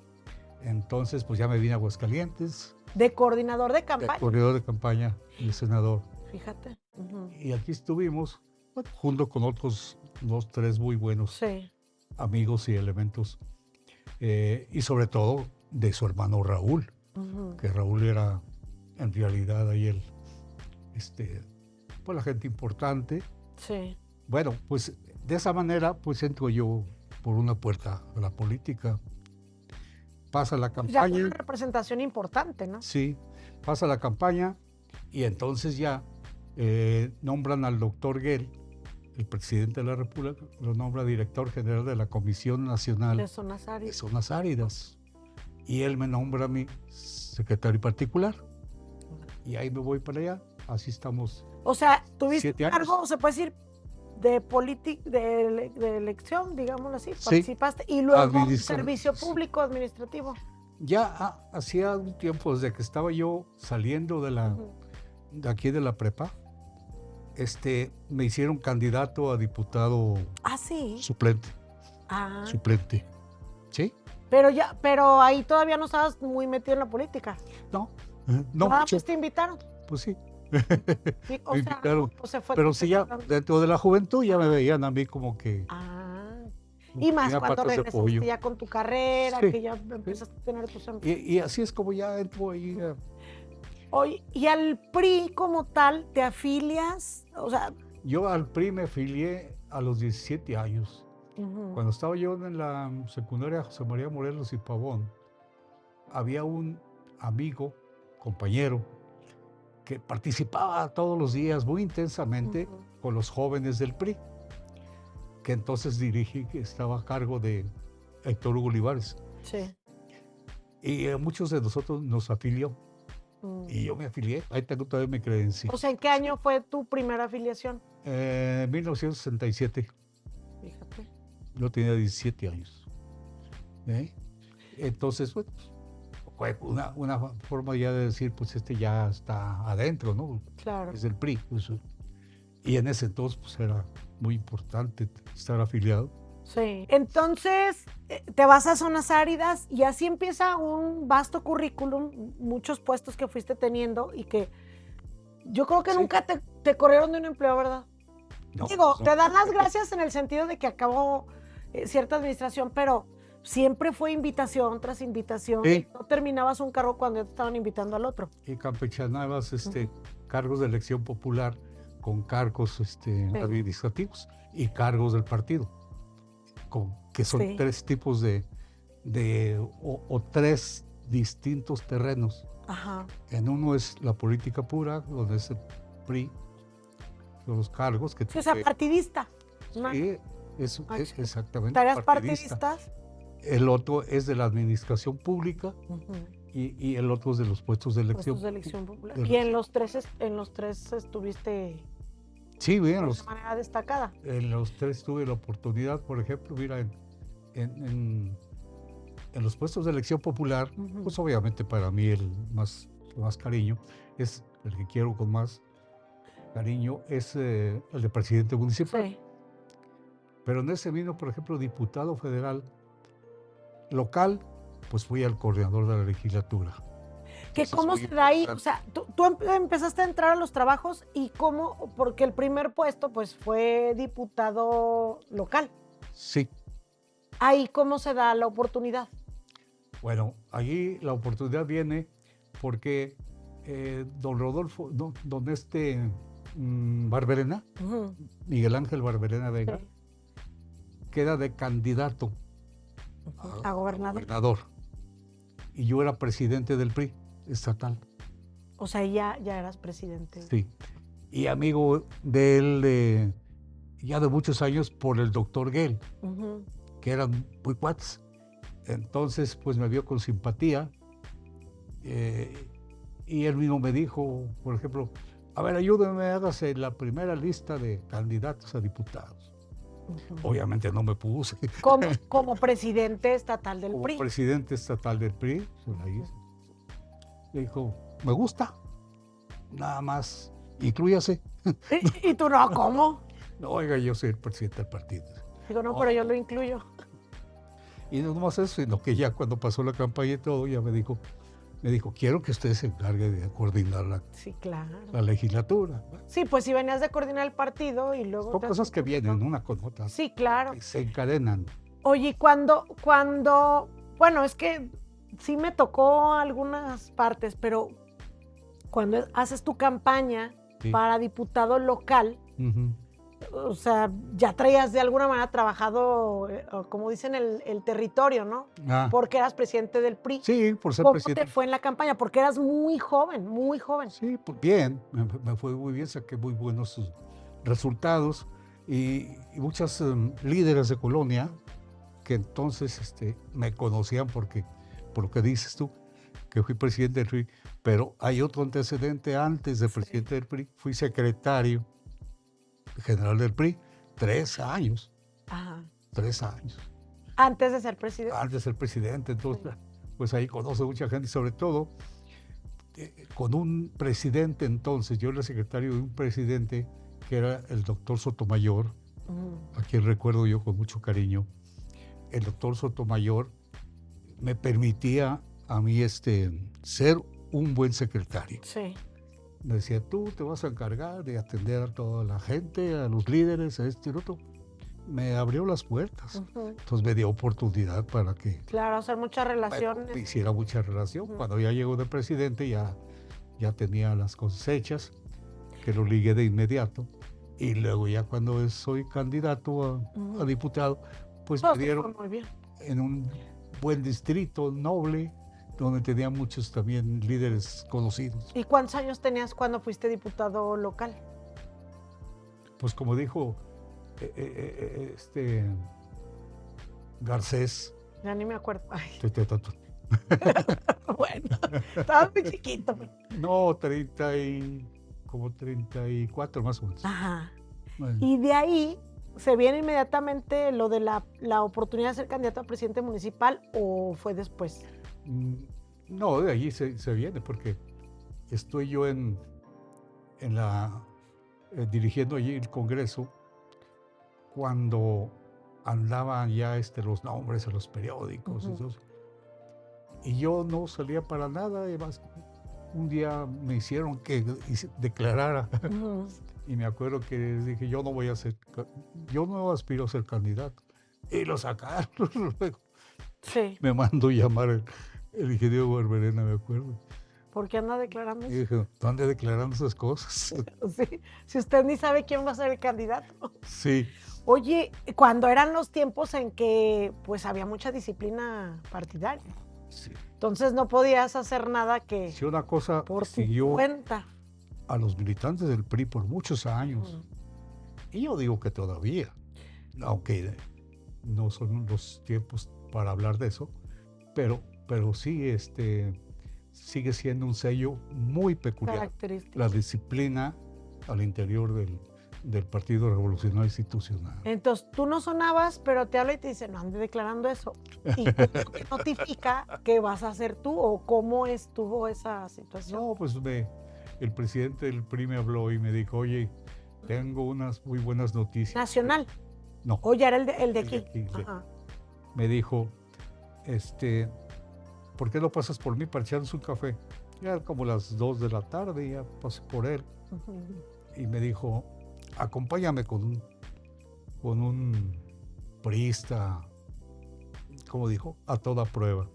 entonces pues ya me vine a Aguascalientes, De coordinador de de campaña. coordinador de campaña y senador. Fíjate. Ujú. Y aquí estuvimos, bueno, junto con otros 2, 3 muy buenos Sí. amigos y elementos, y sobre todo de su hermano Raúl, Ujú. que Raúl era en realidad ahí pues la gente importante. Sí. Bueno, pues de esa manera pues entro yo por una puerta a la política. Pasa la Ya campaña. fue una representación importante, ¿no? Sí, pasa la campaña y entonces ya nombran al doctor Gell, el presidente de la República, lo nombra director general de la Comisión Nacional De zonas de áridas. Zonas Áridas. Y él me nombra a mí secretario particular. Y ahí me voy para allá. Así estamos. O sea, tuviste 7 un años. cargo, se puede decir, de elección, digámoslo así, Sí. participaste, y luego Administrativo. servicio público administrativo. Ya hacía un tiempo, desde que estaba yo saliendo Ujú. de aquí de la prepa, me hicieron candidato a diputado Ah, sí. suplente. Ah, Suplente. ¿Sí? pero ahí todavía no estabas muy metido en la política. No, no Nada mucho. más te invitaron. Pues sí. Sí, o Me sea, invitaron. pues se fue Pero sí, ya perfeccionando. dentro de la juventud ya me veían a mí como que Ah, y más tenía cuando patas de regresaste pollo. ya con tu carrera, Sí, que ya empezaste a tener tus Y así es como ya entro ahí. Oye, y al PRI como tal, ¿te afilias? O sea, Yo al PRI me afilié a los 17 años. ujú, Cuando estaba yo en la secundaria José María Morelos y Pavón, había un amigo, compañero, que participaba todos los días muy intensamente ujú. con los jóvenes del PRI, que entonces dirigí, que estaba a cargo de Héctor Hugo Olivares. Sí. Y a muchos de nosotros nos afilió. Mm. Y yo me afilié. Ahí tengo todavía mi credencial. O sea, ¿en qué año fue tu primera afiliación? 1967. Fíjate. Yo tenía 17 años. ¿Eh? Entonces, bueno, fue una forma ya de decir, pues ya está adentro, ¿no? Claro. Es del PRI. Pues, y en ese entonces, pues era muy importante estar afiliado. Sí. Entonces, te vas a zonas áridas y así empieza un vasto currículum, muchos puestos que fuiste teniendo y que yo creo que Sí. nunca te corrieron de un empleo, ¿verdad? No, Digo, pues no. te dan las gracias en el sentido de que acabó cierta administración, pero siempre fue invitación tras invitación. Sí. No terminabas un cargo cuando ya te estaban invitando al otro. Y campechanabas cargos de elección popular con cargos administrativos y cargos del partido, que son Sí. 3 tipos o 3 distintos terrenos. Ajá. En uno es la política pura, donde es el PRI, los cargos que Sí, o sea, tuve. partidista. ¿No? Sí, es Ah, exactamente ¿Tareas partidista. partidistas? El otro es de la administración pública Ujú. y el otro es de los puestos de elección. Puestos de elección popular. de Y en elección. los tres estuviste Sí, bien, de manera destacada. en los tres tuve la oportunidad, por ejemplo, mira, en los puestos de elección popular, Ujú. pues obviamente para mí el más cariño es el que quiero con más cariño es el de presidente municipal. Sí. Pero en ese vino, por ejemplo, diputado federal local, pues fui al coordinador de la legislatura. ¿Que Entonces, cómo muy se da ahí? O importante. sea, tú empezaste a entrar a los trabajos y cómo, porque el primer puesto pues fue diputado local. Sí, Ahí cómo se da la oportunidad. bueno, allí la oportunidad viene porque don Rodolfo, don Barberena, Ujú. Miguel Ángel Barberena Vega, Sí. queda de candidato A gobernador. gobernador. Y yo era presidente del PRI estatal. O sea, ya eras presidente. Sí. Y amigo de él ya de muchos años por el doctor Gell, Ujú. que eran muy cuates. Entonces, pues me vio con simpatía. Y él mismo me dijo, por ejemplo, a ver, ayúdame, hágase la primera lista de candidatos a diputados. Ujú. Obviamente no me puse. Como presidente estatal del Como PRI. presidente estatal del PRI, se la hice. Le dijo, me gusta, nada más, inclúyase. Y tú no, ¿cómo? No, oiga, yo soy el presidente del partido. Digo, no, pero yo lo incluyo. Y no más eso, sino que ya cuando pasó la campaña y todo, ya me dijo, quiero que usted se encargue de coordinar Sí, claro. la legislatura. Sí, pues si venías de coordinar el partido y luego... Son cosas que vienen una con otra, Sí, claro. que se encadenan. Oye, bueno, es que sí me tocó algunas partes, pero cuando haces tu campaña Sí. para diputado local, Ujú. o sea, ya traías de alguna manera trabajado, o como dicen, el territorio, ¿no? Ah, Porque eras presidente del PRI. sí, por ser ¿Cómo presidente. te fue en la campaña? Porque eras muy joven, muy joven. Sí, pues bien, me fue muy bien, saqué muy buenos resultados y muchas líderes de colonia que entonces me conocían porque, por lo que dices tú, que fui presidente del PRI, pero hay otro antecedente antes de Sí. presidente del PRI, fui secretario general del PRI, 3 años, Ajá. 3 años, Antes de ser presidente. antes de ser presidente, entonces, pues ahí conoce mucha gente, sobre todo con un presidente entonces, yo era secretario de un presidente que era el doctor Sotomayor, Ujú. a quien recuerdo yo con mucho cariño. El doctor Sotomayor me permitía a mí ser un buen secretario. Sí. Me decía, tú te vas a encargar de atender a toda la gente, a los líderes, a esto y lo otro. Me abrió las puertas. Ujú. Entonces me dio oportunidad para que Claro, hacer muchas relaciones. hiciera mucha relación. Ujú. Cuando ya llegó de presidente ya tenía las cosas hechas, que lo ligué de inmediato. Y luego ya cuando soy candidato a Ujú. diputado, pues Todo me te dieron fue muy bien. en un buen distrito noble, donde tenía muchos también líderes conocidos. ¿Y cuántos años tenías cuando fuiste diputado local? Pues como dijo Garcés, Ya ni me acuerdo. Ay, tu, tu, tu, tu. bueno, estabas muy chiquito. No, 34 más o menos. Ajá. Bueno, Y de ahí se viene inmediatamente lo de la oportunidad de ser candidato a presidente municipal, ¿o fue después? no, de allí se viene, porque estoy yo dirigiendo allí el Congreso cuando andaban ya los nombres en los periódicos. Ujú. Y todo eso. Y yo no salía para nada, además un día me hicieron que declarara Ujú. y me acuerdo que les dije, yo no aspiro a ser candidato. Y lo sacaron. Luego Sí, me mandó llamar el ingeniero Barberena, me acuerdo. ¿por qué anda declarando Y eso? dije, ¿tú andas declarando esas cosas? Sí, si usted ni sabe quién va a ser el candidato. Sí, Oye, cuando eran los tiempos en que pues había mucha disciplina partidaria, sí. entonces no podías hacer nada que Si una cosa por tu siguió cuenta. a los militantes del PRI por muchos años, Y yo digo que todavía, aunque no son los tiempos para hablar de eso, pero sí, sigue siendo un sello muy peculiar. Característica. La disciplina al interior del Partido Revolucionario Institucional. Entonces, tú no sonabas, pero te habla y te dice, no ande declarando eso. ¿Y qué te notifica que vas a hacer tú o cómo estuvo esa situación? No, pues el presidente del PRI me habló y me dijo, oye, tengo unas muy buenas noticias. Nacional. No, O ya era el de el de aquí. aquí, sí. Ajá. Me dijo, ¿por qué no pasas por mí para echarnos un café? Ya era como las 2 de la tarde y ya pasé por él. Ujú. Y me dijo, acompáñame con un priista, como dijo, a toda prueba.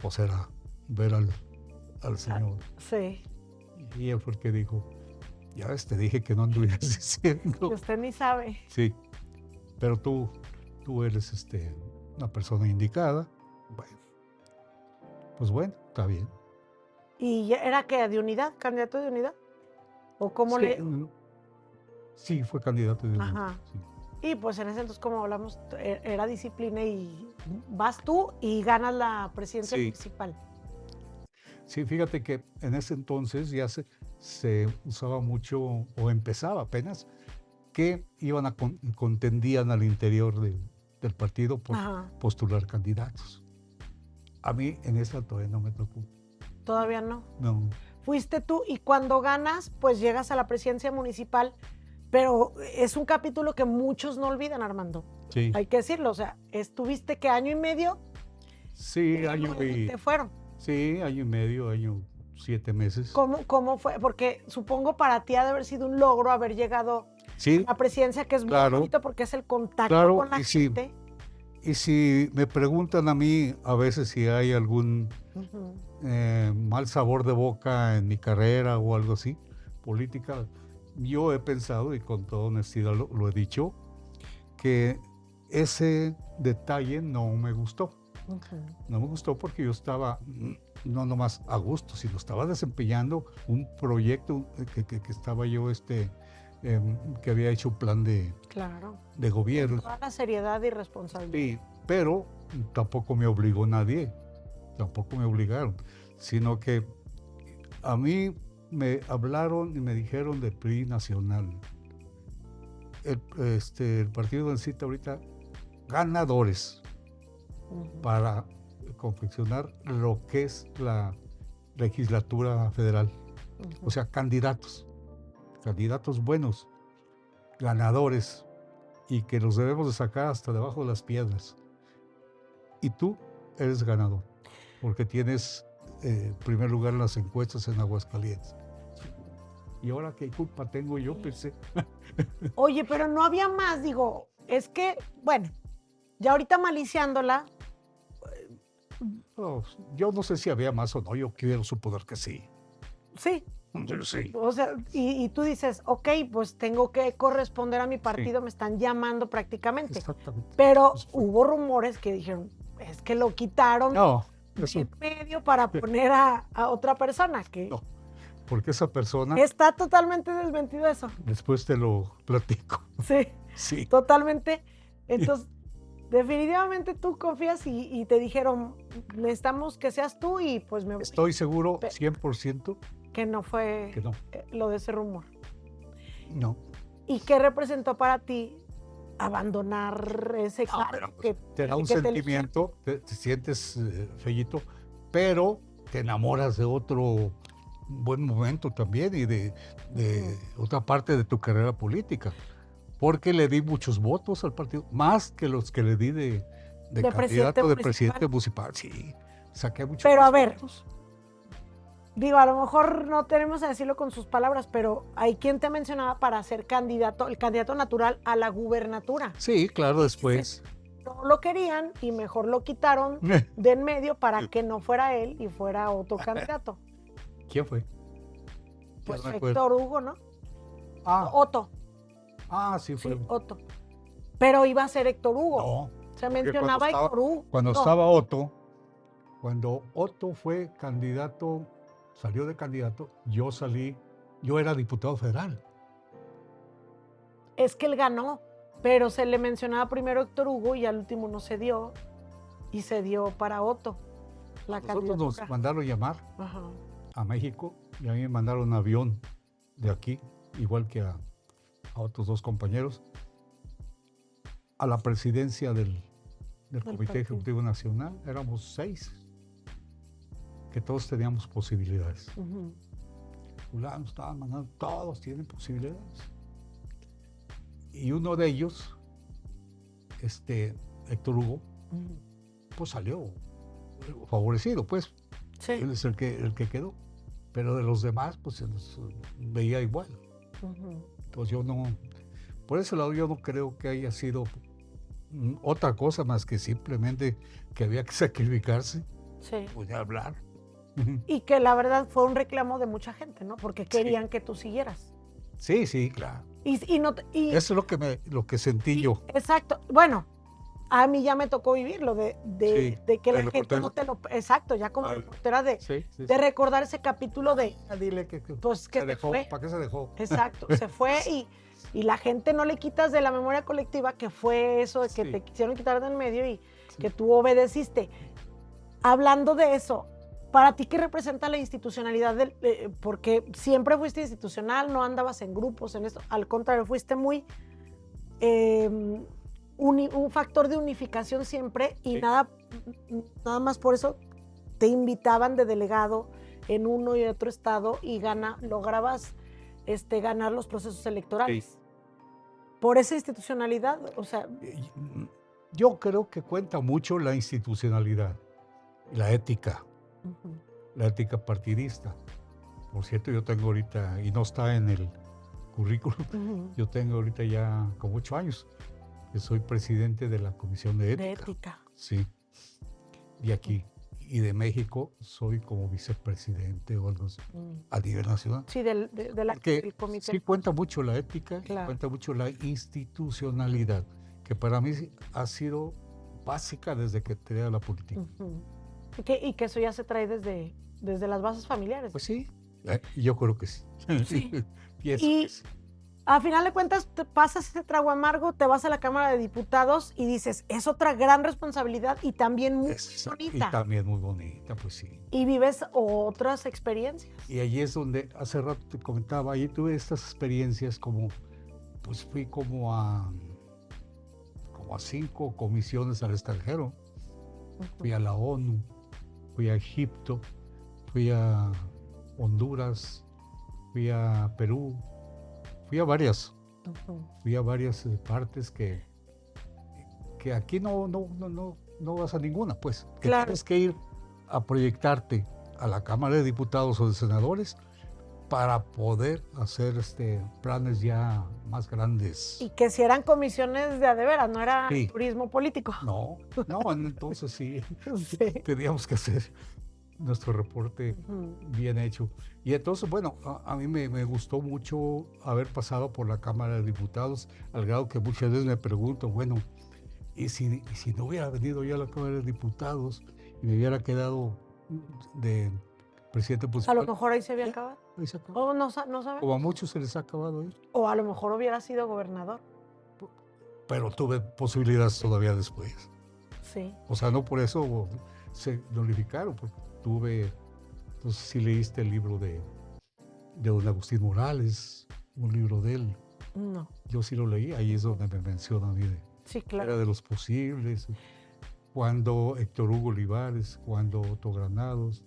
O será ver al Señor. Sí, Y él fue el que dijo, ya ves, te dije que no anduvieras diciendo. que usted ni sabe. Sí, pero tú eres una persona indicada. Bueno, pues bueno, está bien. ¿Y ya era que de unidad, candidato de unidad? ¿O cómo Sí, le...? sí, fue candidato de Ajá. sí. Y pues en ese entonces, como hablamos, era disciplina y vas tú y ganas la presidencia Sí. municipal. Sí, fíjate que en ese entonces ya se usaba mucho, o empezaba apenas, que iban a contendían al interior del partido por Ajá. postular candidatos. A mí en esa todavía no me tocó. Todavía no. No, Fuiste tú y cuando ganas, pues llegas a la presidencia municipal, pero es un capítulo que muchos no olvidan, Armando. sí, Hay que decirlo, o sea, estuviste que año y medio sí, año y, te fueron. sí, año y medio, año 7 meses. ¿Cómo fue? Porque supongo para ti ha de haber sido un logro haber llegado Sí, a la presidencia, que es muy claro, bonito porque es el contacto claro, con la y sí. gente. Y si me preguntan a mí a veces si hay algún Ujú. mal sabor de boca en mi carrera o algo así, política, yo he pensado, y con toda honestidad lo he dicho, que ese detalle no me gustó. Ujú. No me gustó porque yo estaba no nomás a gusto, sino estaba desempeñando un proyecto que estaba yo, que había hecho un plan de Claro. gobierno. Toda la seriedad y responsabilidad. Sí, pero tampoco me obligó nadie, tampoco me obligaron, sino que a mí me hablaron y me dijeron del PRI nacional. El partido necesita ahorita ganadores Ujú. para confeccionar lo que es la legislatura federal. Ujú. O sea, candidatos buenos, ganadores, y que los debemos de sacar hasta debajo de las piedras. Y tú eres ganador, porque tienes primer lugar en las encuestas en Aguascalientes. ¿Y ahora qué culpa tengo yo? Pensé. Oye, pero no había más, digo, es que, bueno, ya ahorita maliciándola, No, yo no sé si había más o no, yo quiero suponer que sí. sí, Sí. o sea, y tú dices, ok, pues tengo que corresponder a mi partido, me están llamando prácticamente. Exactamente. Pero Eso fue. hubo rumores que dijeron, es que lo quitaron No, eso en medio para poner a otra persona, que no, porque esa persona, está totalmente desmentido eso. después te lo platico. Sí, Sí. totalmente. Entonces, definitivamente tú confías y te dijeron, necesitamos que seas tú y pues me voy. Estoy seguro Pe- 100% Que no fue que no. lo de ese rumor. No. ¿Y qué representó para ti abandonar ese cargo? Pero, que te da un que te sentimiento, te sientes feíto, pero te enamoras de otro buen momento también y de otra parte de tu carrera política, porque le di muchos votos al partido, más que los que le di de presidente candidato de municipal. presidente municipal. Sí, saqué muchos Pero a más ver, votos. digo, a lo mejor no tenemos que decirlo con sus palabras, pero hay quien te mencionaba para ser candidato, el candidato natural a la gubernatura. Sí, claro, después. No lo querían y mejor lo quitaron de en medio para que no fuera él y fuera otro candidato. ¿Quién fue? Pues Ya no me acuerdo. Héctor Hugo, ¿no? Ah, Otto, sí, sí, fue. Otto. Pero iba a ser Héctor Hugo. No, Se porque mencionaba Héctor Hugo. cuando No, estaba Otto, cuando Otto fue candidato, salió de candidato, yo era diputado federal. es que él ganó, pero se le mencionaba primero Héctor Hugo y al último no se dio, y se dio para Otto, la Nosotros nos candidatura. mandaron llamar Ajá. a México y a mí me mandaron un avión de aquí, igual que a otros 2 compañeros, a la presidencia del Comité partido. Ejecutivo Nacional. Éramos 6, que todos teníamos posibilidades. Ujú. Fulano estaba mandando, todos tienen posibilidades. Y uno de ellos, Héctor Hugo, Ujú. pues salió favorecido, pues. Sí. Él es el que quedó. Pero de los demás, pues se nos veía igual. Ujú. Entonces yo no, por ese lado yo no creo que haya sido otra cosa más que simplemente que había que sacrificarse, Sí. pues de hablar. Y que la verdad fue un reclamo de mucha gente, ¿no? Porque querían que tú siguieras. Sí, sí, claro. Y no, y, Eso es lo que sentí yo. exacto. Bueno, a mí ya me tocó vivirlo de que la el gente no te lo... Exacto, ya como Ah, reportera Sí, sí, de recordar ese capítulo de... Dile que Pues que se se dejó. fue. ¿Para qué se dejó? Exacto, se fue y la gente no le quitas de la memoria colectiva que fue eso de que Sí. te quisieron quitar del medio y Sí. que tú obedeciste. Hablando de eso, ¿para ti qué representa la institucionalidad? Porque siempre fuiste institucional, no andabas en grupos, en esto. Al contrario, fuiste muy... un factor de unificación siempre y Sí. nada más por eso te invitaban de delegado en uno y otro estado y lograbas ganar los procesos electorales. Por esa institucionalidad, o sea... Yo creo que cuenta mucho la institucionalidad, la ética partidista. Por cierto, yo tengo ahorita, y no está en el currículum, yo tengo ahorita ya como 8 años que soy presidente de la Comisión de Ética. De ética. Sí, de aquí. Y de México soy como vicepresidente o algo así, a nivel nacional. Sí, del comité. Sí cuenta mucho la ética, Claro. cuenta mucho la institucionalidad, que para mí ha sido básica desde que entré a la política. Y que eso ya se trae desde las bases familiares. Pues sí, yo creo que sí. Sí. Pienso Y que sí. a final de cuentas, te pasas ese trago amargo, te vas a la Cámara de Diputados y dices, es otra gran responsabilidad y también muy Y bonita. también muy bonita, pues sí. Y vives otras experiencias. Y allí es donde hace rato te comentaba, allí tuve estas experiencias pues fui como a 5 comisiones al extranjero. Fui a la ONU, fui a Egipto, fui a Honduras, fui a Perú, fui a varias partes que aquí no vas a ninguna, pues. Que Claro. tienes que ir a proyectarte a la Cámara de Diputados o de Senadores para poder hacer planes ya más grandes. Y que si eran comisiones de a de veras, no era Sí. turismo político. No, entonces sí, Sí. teníamos que hacer nuestro reporte bien hecho. Y entonces, bueno, a mí me gustó mucho haber pasado por la Cámara de Diputados, al grado que muchas veces me pregunto, bueno, ¿y si no hubiera venido yo a la Cámara de Diputados y me hubiera quedado de presidente A municipal? lo mejor ahí se había acabado. Ahí se acabó. O no sabes. Como a muchos se les ha acabado ahí. O a lo mejor hubiera sido gobernador. Pero tuve posibilidades todavía después. Sí. O sea, no por eso se nullificaron, porque no sé si leíste el libro de don Agustín Morales, un libro de él. No. Yo sí lo leí, ahí es donde me menciona a mí Sí, claro. era de los posibles, cuando Héctor Hugo Olivares, cuando Otto Granados,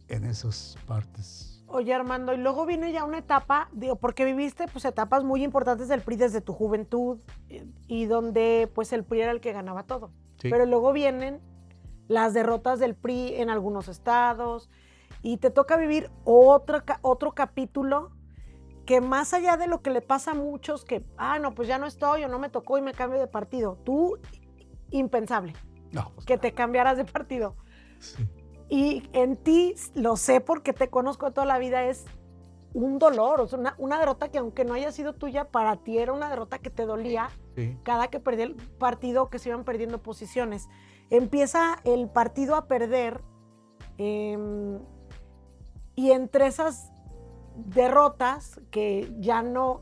en esas partes. Oye, Armando, y luego viene ya una etapa, porque viviste pues etapas muy importantes del PRI desde tu juventud y donde pues el PRI era el que ganaba todo. Sí. Pero luego vienen las derrotas del PRI en algunos estados y te toca vivir otro capítulo que más allá de lo que le pasa a muchos que, no, pues ya no estoy o no me tocó y me cambio de partido. Tú, impensable No, pues, que te cambiaras de partido. sí. Y en ti, lo sé porque te conozco de toda la vida, es un dolor, o sea, una derrota que aunque no haya sido tuya, para ti era una derrota que te dolía Sí. cada que perdía el partido, que se iban perdiendo posiciones. Empieza el partido a perder y entre esas derrotas que ya no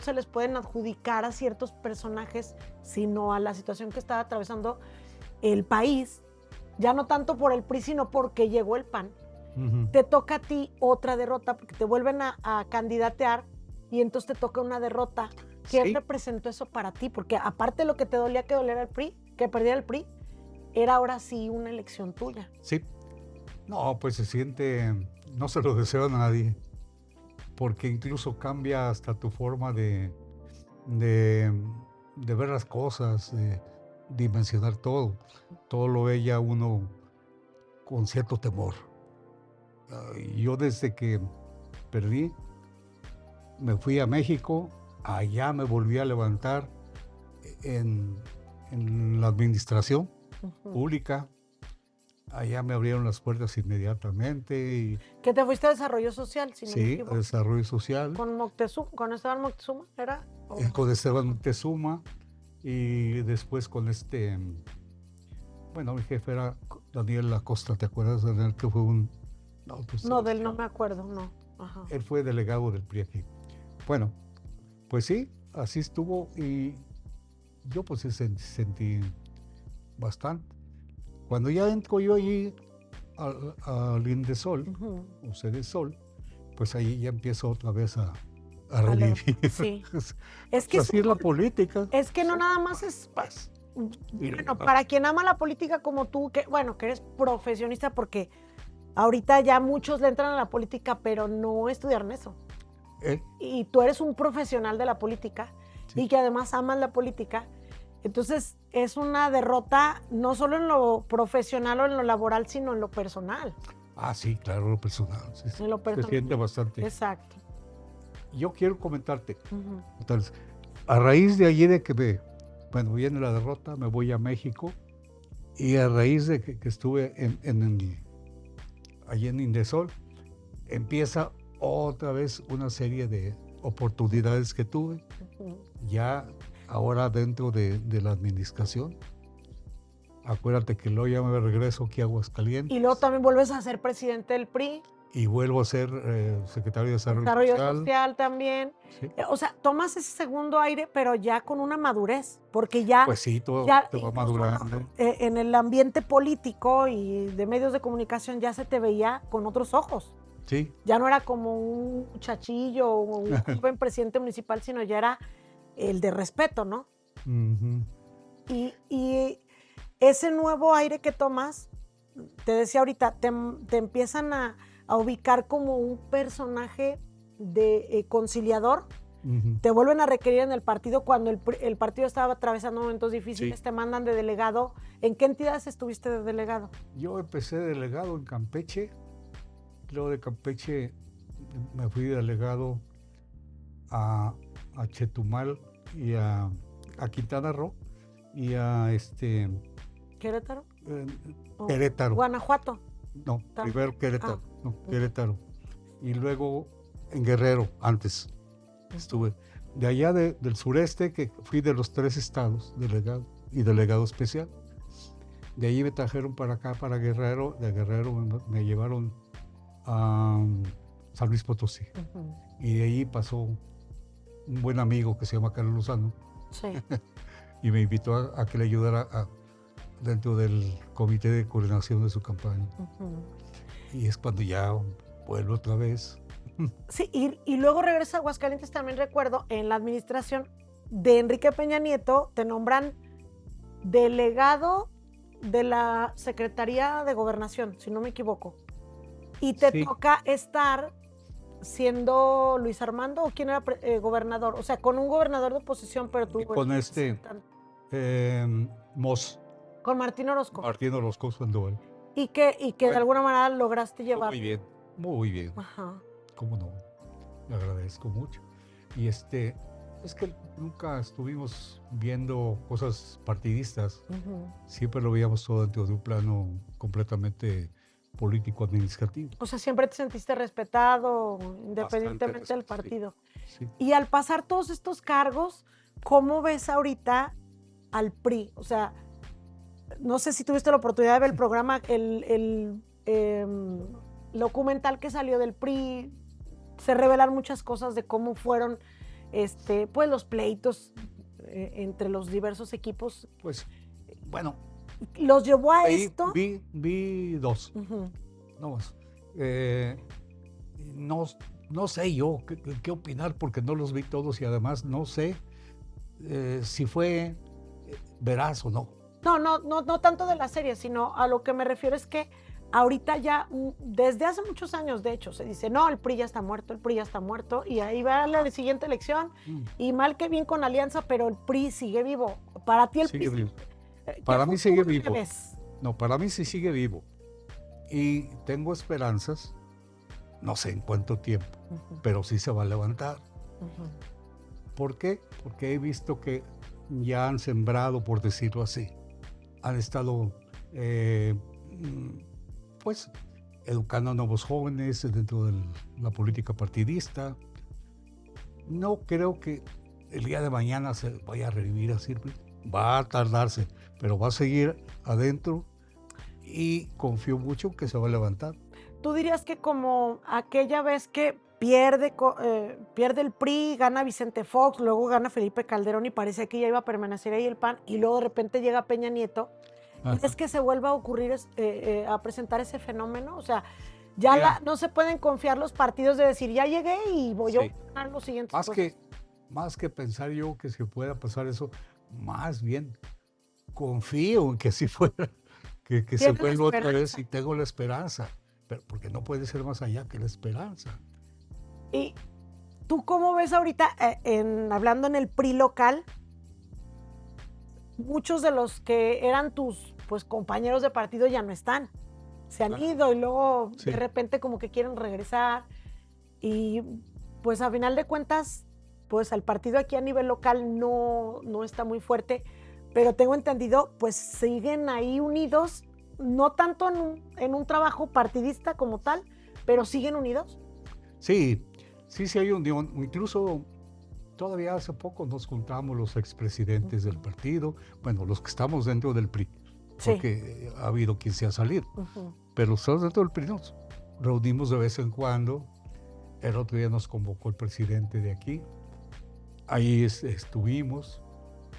se les pueden adjudicar a ciertos personajes, sino a la situación que estaba atravesando el país, ya no tanto por el PRI, sino porque llegó el PAN. Te toca a ti otra derrota, porque te vuelven a candidatear y entonces te toca una derrota. ¿Qué representó eso para ti? Porque aparte de lo que te dolía que doliera el PRI, que perdiera el PRI, era ahora sí una elección tuya. Sí. No, pues se siente, no se lo deseo a nadie, porque incluso cambia hasta tu forma de ver las cosas, de dimensionar todo. Todo lo veía uno con cierto temor. Yo desde que perdí, me fui a México, allá me volví a levantar en la administración pública. Allá me abrieron las puertas inmediatamente. Y, ¿Que te fuiste a Desarrollo Social? Si no me sí, equivoco. a Desarrollo Social. ¿Con Moctezuma? ¿Con Esteban Moctezuma era? Con Esteban Moctezuma. Y después con bueno, mi jefe era Daniel Acosta, ¿te acuerdas de él? Que fue un... No, de él no me acuerdo, no. Ajá. Él fue delegado del PRI aquí. Bueno, pues sí, así estuvo y yo pues sentí bastante. Cuando ya entro yo allí al Indesol, o Sedesol, pues ahí ya empiezo otra vez a revivir. Sí. Es que así es la política. Es que no nada más es... Bueno, para quien ama la política como tú, que eres profesionista, porque ahorita ya muchos le entran a la política, pero no estudiaron eso. Y tú eres un profesional de la política y que además amas la política. Entonces es una derrota no solo en lo profesional o en lo laboral, sino en lo personal. Ah, sí, claro, lo personal. Sí, en lo personal. Se siente bastante. Exacto. Yo quiero comentarte. Entonces, a raíz de allí de que viene la derrota, me voy a México y a raíz de que estuve allí en Indesol, empieza otra vez una serie de oportunidades que tuve, ya ahora dentro de la administración. Acuérdate que luego ya me regreso aquí a Aguascalientes. Y luego también vuelves a ser presidente del PRI. Y vuelvo a ser secretario de Desarrollo Social también. Sí. O sea, tomas ese segundo aire, pero ya con una madurez, porque ya... Pues sí, todo te va madurando. En el ambiente político y de medios de comunicación ya se te veía con otros ojos. Sí. Ya no era como un muchachillo o un joven presidente municipal, sino ya era el de respeto, ¿no? Y ese nuevo aire que tomas, te decía ahorita, te empiezan a ubicar como un personaje de conciliador. Te vuelven a requerir en el partido cuando el partido estaba atravesando momentos difíciles, te mandan de delegado. ¿En qué entidades estuviste de delegado? Yo empecé de delegado en Campeche, luego de Campeche me fui delegado a Chetumal y a Quintana Roo y a ¿Querétaro? Querétaro. ¿Guanajuato? No, primero Querétaro. Querétaro. Y luego en Guerrero, antes estuve. De allá del sureste, que fui de los 3 estados, delegado y delegado especial. De ahí me trajeron para acá, para Guerrero. De Guerrero me llevaron a San Luis Potosí. Y de ahí pasó un buen amigo que se llama Carlos Lozano. Sí. Y me invitó a que le ayudara dentro del comité de coordinación de su campaña. Y es cuando ya vuelvo otra vez. Sí, y luego regresa a Aguascalientes, también recuerdo, en la administración de Enrique Peña Nieto, te nombran delegado de la Secretaría de Gobernación, si no me equivoco. Y te toca estar siendo Luis Armando, ¿o quién era gobernador? O sea, con un gobernador de oposición, pero tú... Con Moss. Con Martín Orozco. Martín Orozco Sandoval. Y que de alguna manera lograste llevar. Muy bien, muy bien. Ajá. ¿Cómo no? Le agradezco mucho. Y es que nunca estuvimos viendo cosas partidistas. Siempre lo veíamos todo dentro de un plano completamente político-administrativo. O sea, siempre te sentiste respetado, independientemente del partido. Sí. Y al pasar todos estos cargos, ¿cómo ves ahorita al PRI? O sea, no sé si tuviste la oportunidad de ver el programa, el documental que salió del PRI, se revelan muchas cosas de cómo fueron pues los pleitos entre los diversos equipos. Pues, bueno, ¿Los llevó a ahí esto? vi dos, Ujú. no más. No, no sé yo qué opinar porque no los vi todos y además no sé si fue veraz o no. No tanto de la serie, sino a lo que me refiero es que ahorita ya, desde hace muchos años, de hecho, se dice, no, el PRI ya está muerto, el PRI ya está muerto, y ahí va la siguiente elección, y mal que bien con Alianza, pero el PRI sigue vivo. Para ti el Sigue PRI... vivo. ¿qué Para mí sigue futuro le vivo. ves? No, para mí sí sigue vivo. Y tengo esperanzas, no sé en cuánto tiempo, Ujú, pero sí se va a levantar. ujú. ¿Por qué? Porque he visto que ya han sembrado, por decirlo así. Han estado, pues, educando a nuevos jóvenes dentro de la política partidista. No creo que el día de mañana se vaya a revivir así. Va a tardarse, pero va a seguir adentro y confío mucho que se va a levantar. ¿Tú dirías que como aquella vez que pierde el PRI, gana Vicente Fox, luego gana Felipe Calderón y parecía que ya iba a permanecer ahí el PAN y luego de repente llega Peña Nieto? ¿Es que se vuelva a ocurrir, a presentar ese fenómeno? O sea, ya Mira. no se pueden confiar los partidos de decir, ya llegué y voy Sí. a ganar los siguientes. Más que pensar yo que se pueda pasar eso, más bien confío en que sí fuera, que se Tienes la vuelva otra vez esperanza. y tengo la esperanza, pero porque no puede ser más allá que la esperanza. ¿Y tú cómo ves ahorita, hablando en el PRI local, muchos de los que eran tus pues, compañeros de partido ya no están? Se han Claro. ido y luego Sí. de repente como que quieren regresar y pues a final de cuentas pues el partido aquí a nivel local no está muy fuerte, pero tengo entendido pues siguen ahí unidos, no tanto en un trabajo partidista como tal, pero siguen unidos. Sí, sí hay unión. Incluso todavía hace poco nos juntamos los expresidentes del partido, bueno, los que estamos dentro del PRI, Sí. porque ha habido quien se ha salido, Ujú. pero estamos dentro del PRI, nos reunimos de vez en cuando. El otro día nos convocó el presidente de aquí, ahí estuvimos,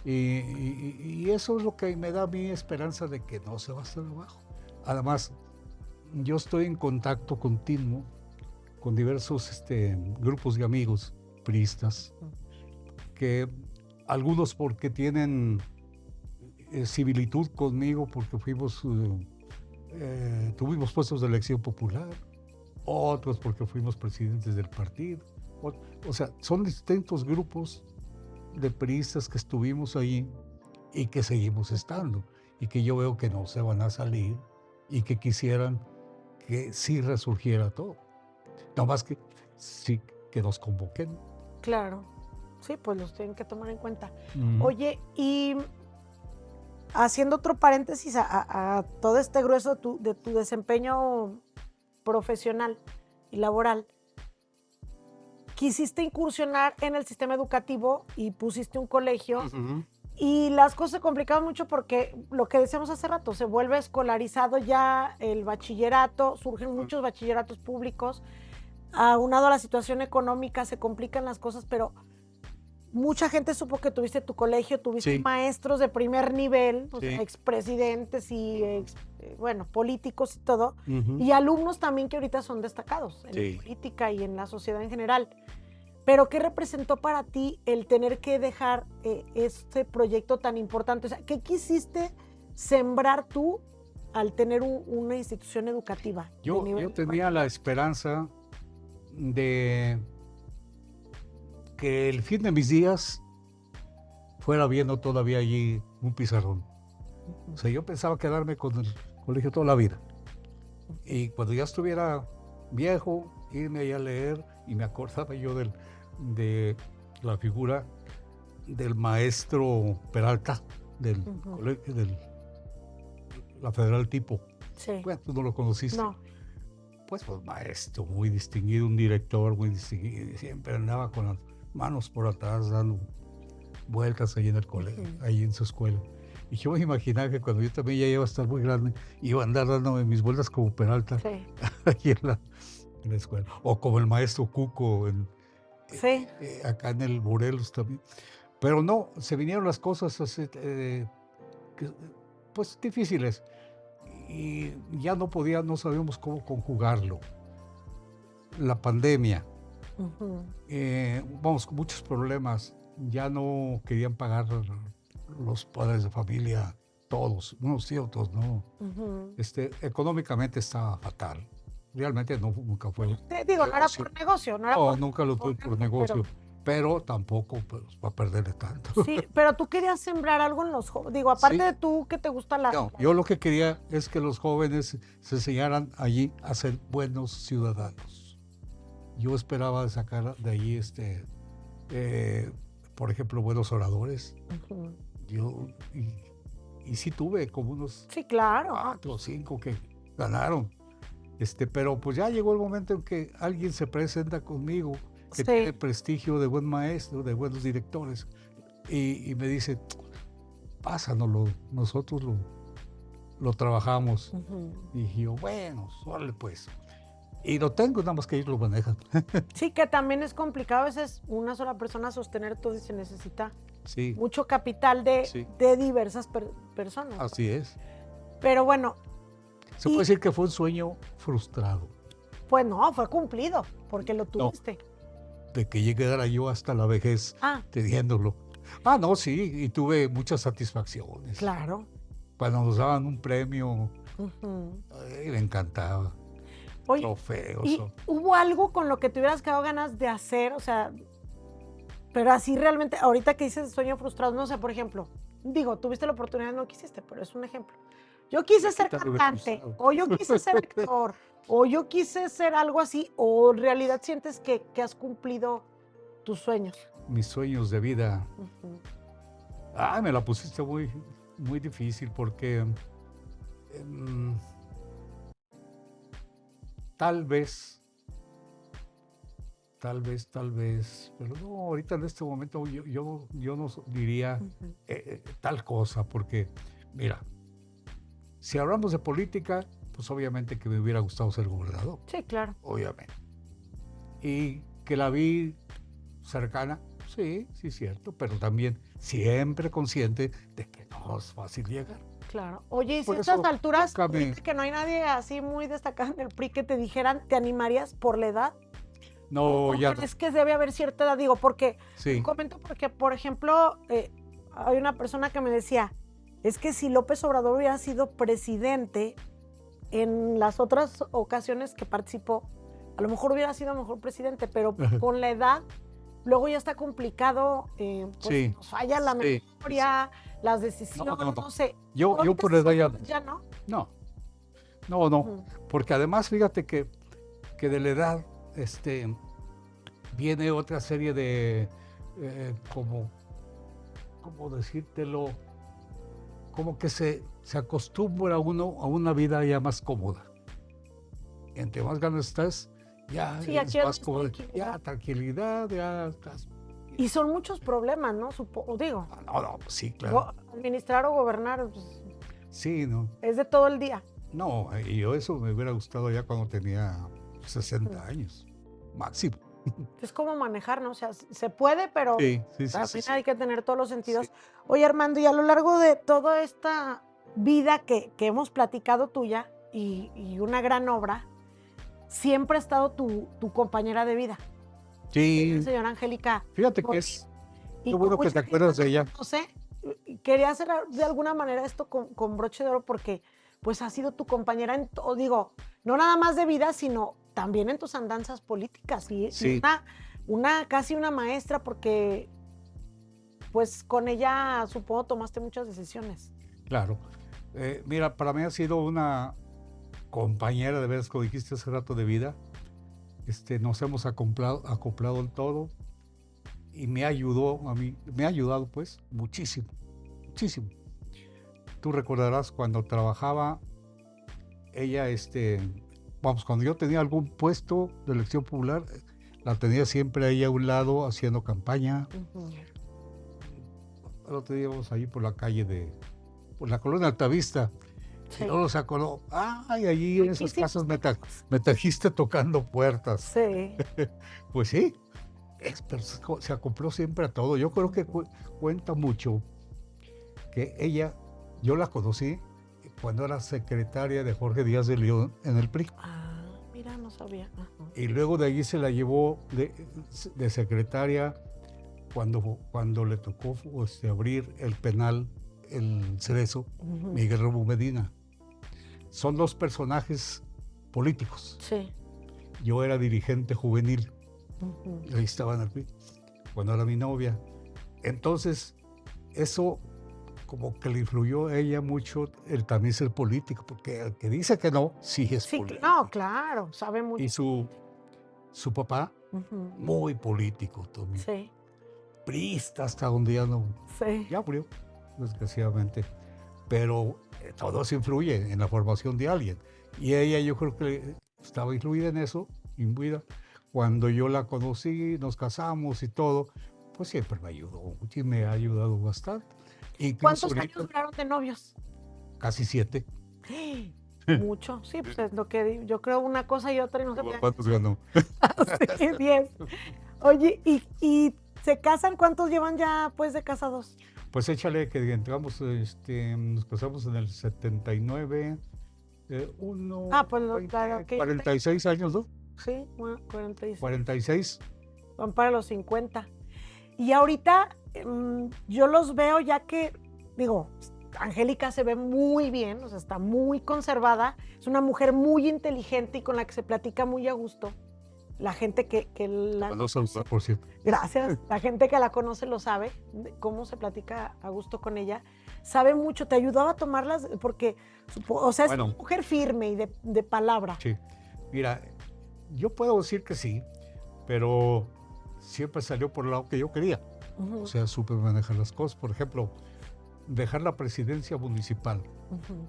y eso es lo que me da a mí esperanza de que no se va a estar abajo. Además, yo estoy en contacto continuo con diversos grupos de amigos priistas, que algunos porque tienen similitud conmigo, porque tuvimos puestos de elección popular, otros porque fuimos presidentes del partido. O sea, son distintos grupos de priistas que estuvimos ahí y que seguimos estando, y que yo veo que no se van a salir y que quisieran que sí resurgiera todo. No más que sí que nos convoquen. Claro, sí, pues los tienen que tomar en cuenta. Mm. Oye, y haciendo otro paréntesis a todo este grueso de tu desempeño profesional y laboral, quisiste incursionar en el sistema educativo y pusiste un colegio Ujú. y las cosas se complicaban mucho porque lo que decíamos hace rato, se vuelve escolarizado ya el bachillerato, surgen muchos bachilleratos públicos, aunado a la situación económica se complican las cosas, pero mucha gente supo que tuviste tu colegio, tuviste Sí. maestros de primer nivel, o sea, Sí. expresidentes y, bueno, políticos y todo, Ujú. y alumnos también que ahorita son destacados en Sí. la política y en la sociedad en general. Pero, ¿qué representó para ti el tener que dejar este proyecto tan importante? O sea, ¿qué quisiste sembrar tú al tener una institución educativa? de Yo nivel tenía la esperanza de que el fin de mis días fuera viendo todavía allí un pizarrón. O sea, yo pensaba quedarme con el colegio toda la vida. Y cuando ya estuviera viejo, irme ahí a leer, y me acordaba yo de la figura del maestro Peralta, del Ujú. colegio, la Federal Tipo. Sí. Bueno, tú no lo conociste. No. Pues maestro, muy distinguido, un director muy distinguido, y siempre andaba con las manos por atrás dando vueltas ahí en el colegio, Ujú. ahí en su escuela. Y yo me imaginaba que cuando yo también ya iba a estar muy grande, iba a andar dándome mis vueltas como Peralta, Sí. ahí en la escuela. O como el maestro Cuco Sí. acá en el Morelos también. Pero no, se vinieron las cosas así, pues difíciles. Y ya no sabíamos cómo conjugarlo. La pandemia, Ujú. vamos, con muchos problemas. Ya no querían pagar los padres de familia, todos, unos sí, otros no. Ujú. Económicamente estaba fatal. Realmente nunca fue Te digo, no era negocio. por negocio, no era No, por nunca lo tuve por negocio, pero tampoco pues, va a perderle tanto. sí, pero tú querías sembrar algo en los jóvenes. Digo, aparte Sí. de tú que te gusta la... No, yo lo que quería es que los jóvenes se enseñaran allí a ser buenos ciudadanos. Yo esperaba sacar de allí, por ejemplo, buenos oradores. Ujú. Yo, y sí tuve como unos Sí, claro. 4 o 5 que ganaron. Pero pues ya llegó el momento en que alguien se presenta conmigo que Sí. tiene prestigio de buen maestro, de buenos directores, y me dice, pásanoslo, nosotros lo trabajamos. Ujú. Y dije yo, bueno, órale pues. Y lo tengo, nada más que ellos lo manejan. Sí, que también es complicado a veces una sola persona sostener todo y se necesita Sí, mucho capital de, Sí. de diversas personas. así es. Pero bueno, Se Y- puede decir que fue un sueño frustrado, pues no, fue cumplido, porque lo tuviste. de que llegara yo hasta la vejez Ah, teniéndolo. Ah, no, sí, y tuve muchas satisfacciones. claro. Cuando nos daban un premio, Ujú. me encantaba. Oye, Trofeos. ¿y hubo algo con lo que te hubieras quedado ganas de hacer? O sea, pero así realmente, ahorita que dices sueño frustrado, no sé, por ejemplo, digo, tuviste la oportunidad, no quisiste, pero es un ejemplo. Yo quise ser Ahorita me hubiera cantante, gustado. o yo quise ser actor, o yo quise ser algo así, o en realidad sientes que has cumplido tus sueños. Mis sueños de vida. Ujú. Me la pusiste muy, muy difícil porque em, tal vez, pero no, ahorita en este momento yo no diría Ujú. tal cosa, porque mira, si hablamos de política, pues obviamente que me hubiera gustado ser gobernador, Sí, claro. obviamente. Y que la vi cercana, sí, sí es cierto, pero también siempre consciente de que no es fácil llegar. Claro. Oye, y si Por a estas eso alturas, nunca me- ahorita que no hay nadie así muy destacado en el PRI que te dijeran, ¿te animarías por la edad? No, ¿O ya no. crees que debe haber cierta edad? Digo, porque Sí, comento porque, por ejemplo, hay una persona que me decía, es que si López Obrador hubiera sido presidente en las otras ocasiones que participó, a lo mejor hubiera sido mejor presidente, pero con la edad, luego ya está complicado, pues Sí, nos falla la sí, memoria, las decisiones, no. no sé. yo Ahorita por edad ya ya no. no, no, Ujú. porque además fíjate que de la edad viene otra serie de, ¿cómo decírtelo? Como que se acostumbra uno a una vida ya más cómoda. Entre más ganas estás, ya Sí, es aquí es más más cómodo. tranquilidad. Ya, tranquilidad, ya estás. Y son muchos problemas, ¿no? Digo, No, sí, claro. administrar o gobernar pues, Sí, no. es de todo el día. No, y yo eso me hubiera gustado ya cuando tenía 60 Ujú. años, máximo. Es como manejar, ¿no? O sea, se puede, pero Sí, sí, sí, también sí, hay que tener todos los sentidos. Sí. Oye, Armando, y a lo largo de toda esta vida que hemos platicado tuya y una gran obra, siempre ha estado tu compañera de vida, Sí, señora Angélica. fíjate que Morris. es, Y qué bueno como que te mucha acuerdas gente de ella. no sé, quería hacer de alguna manera esto con broche de oro porque pues ha sido tu compañera en todo, digo, no nada más de vida, sino también en tus andanzas políticas y Sí. casi una maestra porque pues con ella supongo tomaste muchas decisiones. Claro. Mira, para mí ha sido una compañera, de veras, como dijiste hace rato, de vida. Nos hemos acoplado en todo y me ayudó a mí, me ha ayudado pues muchísimo, muchísimo. Tú recordarás cuando trabajaba ella, vamos, cuando yo tenía algún puesto de elección popular, la tenía siempre ahí a un lado haciendo campaña. Ujú. Lo teníamos ahí por la calle por la colonia Altavista. Sí. Y luego se acordó, ay, allí en esas Muchísimos casas me trajiste tocando puertas. Sí. Pues sí, pero se acopló siempre a todo. Yo creo que cuenta mucho que ella, yo la conocí cuando era secretaria de Jorge Díaz de León en el PRI. Ah, mira, no sabía. Ajá. Y luego de allí se la llevó de secretaria cuando le tocó abrir el penal, el Cerezo, Ujú. Miguel Romo Medina. Son dos personajes políticos. Sí. Yo era dirigente juvenil, Ujú. y ahí estaba en el PRI, cuando era mi novia. Entonces, eso como que le influyó a ella mucho el también ser político, porque el que dice que no, sí es Sí, político. no, claro, sabe mucho. Y su papá, Ujú. muy político también. Sí, Priista hasta un día no, sí. ya murió, desgraciadamente. Pero todo eso influye en la formación de alguien. Y ella, yo creo que estaba influida en eso, imbuida. Cuando yo la conocí, nos casamos y todo, pues siempre me ayudó mucho y me ha ayudado bastante. Incluso ¿Cuántos ahorita, años duraron de novios? casi 7. Mucho, sí, pues es lo que yo creo una cosa y otra y no se puede. ¿Cuántos ganó? Sí, 10. Oye, ¿y se casan? ¿Cuántos llevan ya pues de casados? Pues échale que entramos, nos casamos en el 79, Pues claro que 46 años, ¿no? sí, bueno, 46. 46. Van para los 50. Y ahorita yo los veo ya que, digo, Angélica se ve muy bien, o sea, está muy conservada, es una mujer muy inteligente y con la que se platica muy a gusto. La gente que la... Cuando saludar, por cierto. Gracias. La gente que la conoce lo sabe, cómo se platica a gusto con ella. Sabe mucho, te ayudaba a tomarlas, porque, o sea, es Bueno. una mujer firme y de palabra. Sí. Mira, yo puedo decir que sí, pero siempre salió por el lado que yo quería. Ujú, O sea, supe manejar las cosas. Por ejemplo, dejar la presidencia municipal ujú.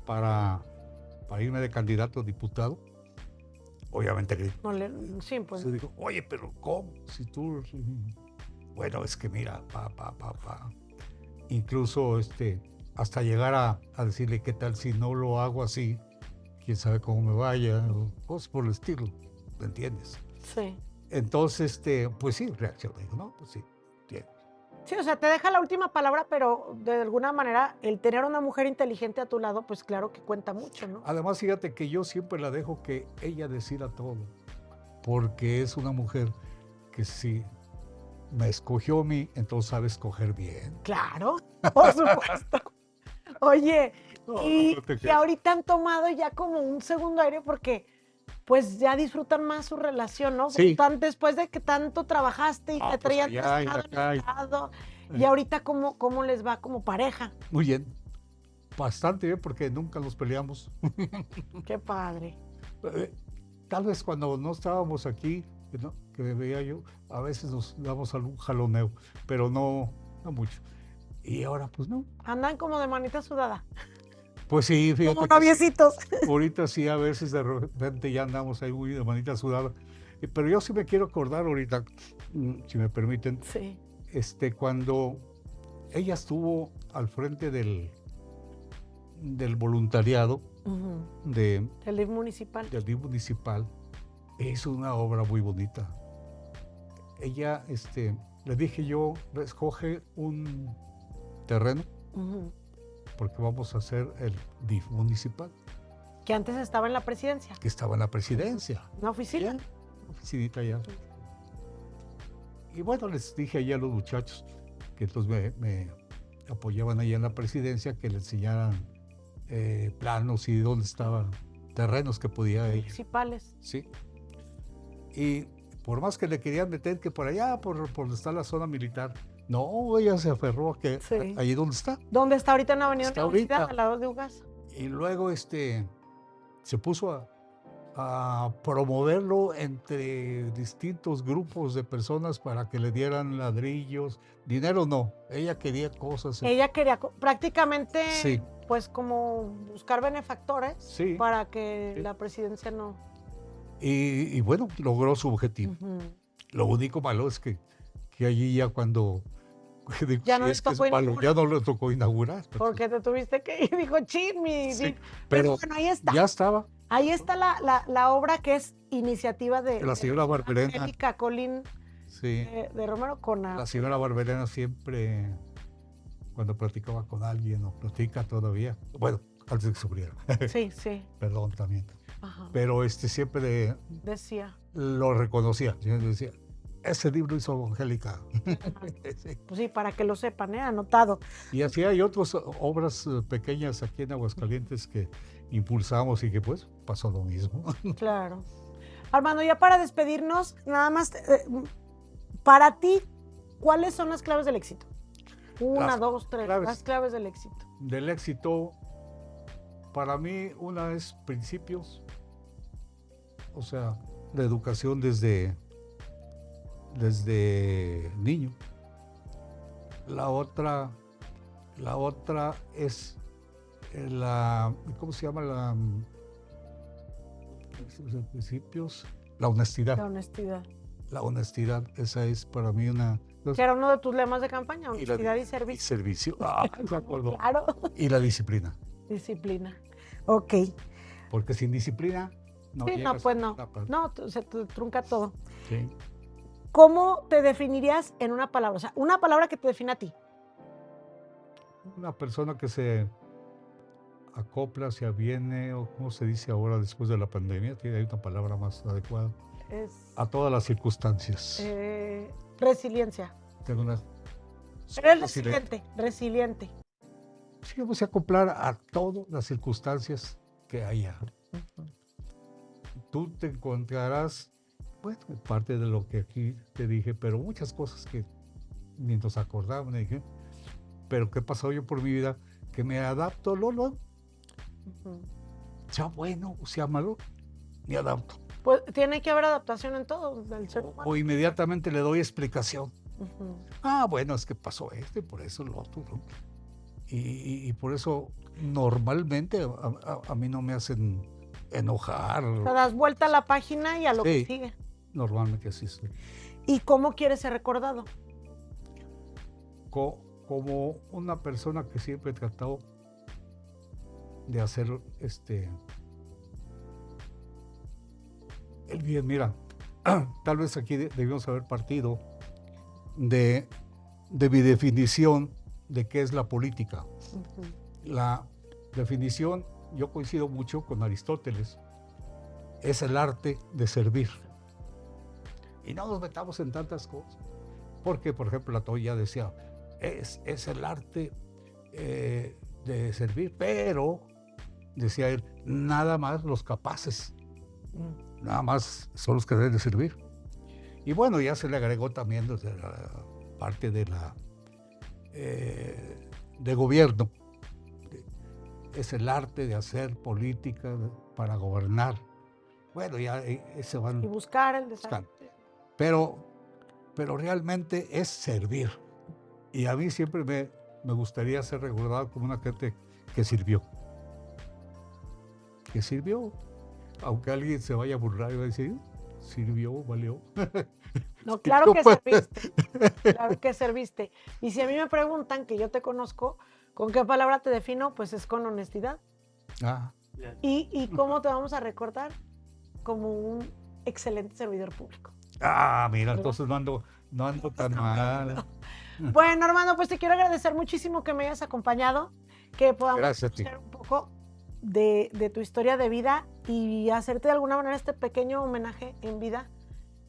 para irme de candidato a diputado. Obviamente que No le, sí, pues. se dijo, oye, pero ¿cómo? Si tú... Bueno, es que mira, Incluso hasta llegar a decirle qué tal si no lo hago así, quién sabe cómo me vaya, o cosas por el estilo, ¿me entiendes? Sí. Entonces, pues sí, reaccioné, digo, no, pues sí, bien. Sí, o sea, te deja la última palabra, pero de alguna manera el tener una mujer inteligente a tu lado, pues claro que cuenta mucho, ¿no? Además, fíjate que yo siempre la dejo que ella decida todo, porque es una mujer que si me escogió a mí, entonces sabe escoger bien. Claro, por supuesto. Oye, No, y no te y creas. ahorita han tomado ya como un segundo aire porque pues ya disfrutan más su relación, ¿no? Sí. Después de que tanto trabajaste y te Pues traías allá y pescado acá y- enlatado, y ahorita ¿cómo les va como pareja? Muy bien, bastante bien, porque nunca nos peleamos. Qué padre. Tal vez cuando no estábamos aquí, ¿no?, que me veía yo, a veces nos damos algún jaloneo, pero no mucho. Y ahora, pues no. Andan como de manita sudada, Pues sí, fíjate como que sí. noviecitos. Ahorita sí, a veces de repente ya andamos ahí muy de manita sudada. Pero yo sí me quiero acordar ahorita, si me permiten, Sí. cuando ella estuvo al frente del voluntariado Ujú. del El DIF municipal. DIF municipal, hizo una obra muy bonita. Ella, le dije yo, escoge un terreno Ujú. porque vamos a hacer el DIF municipal, Que antes estaba en la presidencia, que estaba en la presidencia. una oficina. Ya, oficinita ya. Y bueno, les dije allá a los muchachos que entonces me apoyaban allá en la presidencia, que le enseñaran planos y dónde estaban terrenos que podía ella. Municipales. Sí. Y por más que le querían meter que por allá, por donde está la zona militar, no, ella se aferró a que Sí. allí donde está. ¿Dónde está ahorita en la Avenida Está Universidad, ahorita. al lado de UGAS? Y luego se puso a promoverlo entre distintos grupos de personas para que le dieran ladrillos. Dinero no, ella quería cosas. Ella quería prácticamente, Sí. pues como buscar benefactores Sí. para que Sí. la presidencia no. Y bueno, logró su objetivo. Ujú. Lo único malo es que allí ya cuando Digo, Ya no "Sí, les es que es tocó malo, inaugurar". ya no le tocó inaugurar. Porque te tuviste que ir, dijo, chin, Sí, pero pero bueno, ahí está. ya estaba. Ahí está la obra que es iniciativa de La señora Barberena, Angélica Colín sí, de Romero con la señora Barberena siempre, cuando platicaba con alguien, o platica todavía, bueno, antes de que se muriera, Sí, sí. perdón también, Ajá. pero siempre Decía. lo reconocía, siempre decía, ese libro hizo Angélica. Ajá. Sí. Pues sí, para que lo sepan, anotado. Y así hay otras obras pequeñas aquí en Aguascalientes que impulsamos y que pues pasó lo mismo. Claro. Armando, ya para despedirnos, nada más, para ti, ¿cuáles son las claves del éxito? Una, Las dos, tres, claves. las claves del éxito. Del éxito, para mí, una es principios, o sea, la educación desde niño. La otra es ¿cómo se llama? Principios, la honestidad. La honestidad. La honestidad, esa es para mí una. Que era uno de tus lemas de campaña, Y la- honestidad y Y servicio. servicio. Se acordó. Claro. Y la disciplina. Disciplina. Ok. Porque sin disciplina no Sí, no, llegas pues a no. ninguna parte. No, se te trunca todo. Sí. ¿Cómo te definirías en una palabra? O sea, una palabra que te define a ti. Una persona que se acopla, se aviene, o como se dice ahora después de la pandemia, tiene una palabra más adecuada, Es a todas las circunstancias. resiliencia. Tengo una. Eres resiliente, resiliente. Sí, vamos a acoplar a todas las circunstancias que haya. Tú te encontrarás, bueno, parte de lo que aquí te dije, pero muchas cosas que mientras acordaba me dije, pero ¿qué pasó yo por mi vida? Que me adapto, Lolo, Ujú. sea bueno o sea malo, me adapto. Pues tiene que haber adaptación en todo, del ser humano. O inmediatamente le doy explicación. Ujú. Bueno, es que pasó esto y por eso lo otro, ¿no? Y por eso normalmente a mí no me hacen enojar. O sea, das vuelta a la página y a lo que Sí. sigue. Normalmente así soy. ¿Y cómo quieres ser recordado? Como una persona que siempre he tratado de hacer el bien. Mira, tal vez aquí debimos haber partido de mi definición de qué es la política. Ujú. La definición, yo coincido mucho con Aristóteles, es el arte de servir. Y no nos metamos en tantas cosas. Porque, por ejemplo, Platón ya decía, es el arte de servir, pero, decía él, nada más los capaces, nada más son los que deben de servir. Y bueno, ya se le agregó también desde la parte de de gobierno. Es el arte de hacer política para gobernar. Bueno, ya se van Y buscar el desarrollo. buscando. Pero realmente es servir. Y a mí siempre me gustaría ser recordado como una gente que sirvió. Que sirvió. Aunque alguien se vaya a burlar y va a decir, sirvió, valió. No, claro que pues. serviste. Claro que serviste. Y si a mí me preguntan, que yo te conozco, ¿con qué palabra te defino? Pues es con honestidad. Ah, ¿Y cómo te vamos a recordar? Como un excelente servidor público. mira, ¿Verdad? entonces no ando tan mal. Bueno, Armando, pues te quiero agradecer muchísimo que me hayas acompañado, que podamos Gracias a ti. conocer un poco de tu historia de vida y hacerte de alguna manera este pequeño homenaje en vida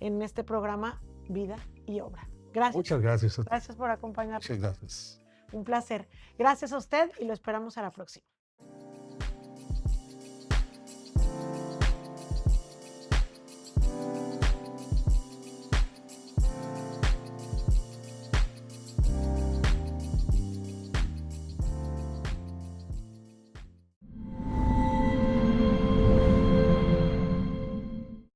en este programa Vida y Obra. Gracias. Muchas gracias a ti. Gracias por acompañarnos. Muchas gracias. Un placer. Gracias a usted y lo esperamos a la próxima.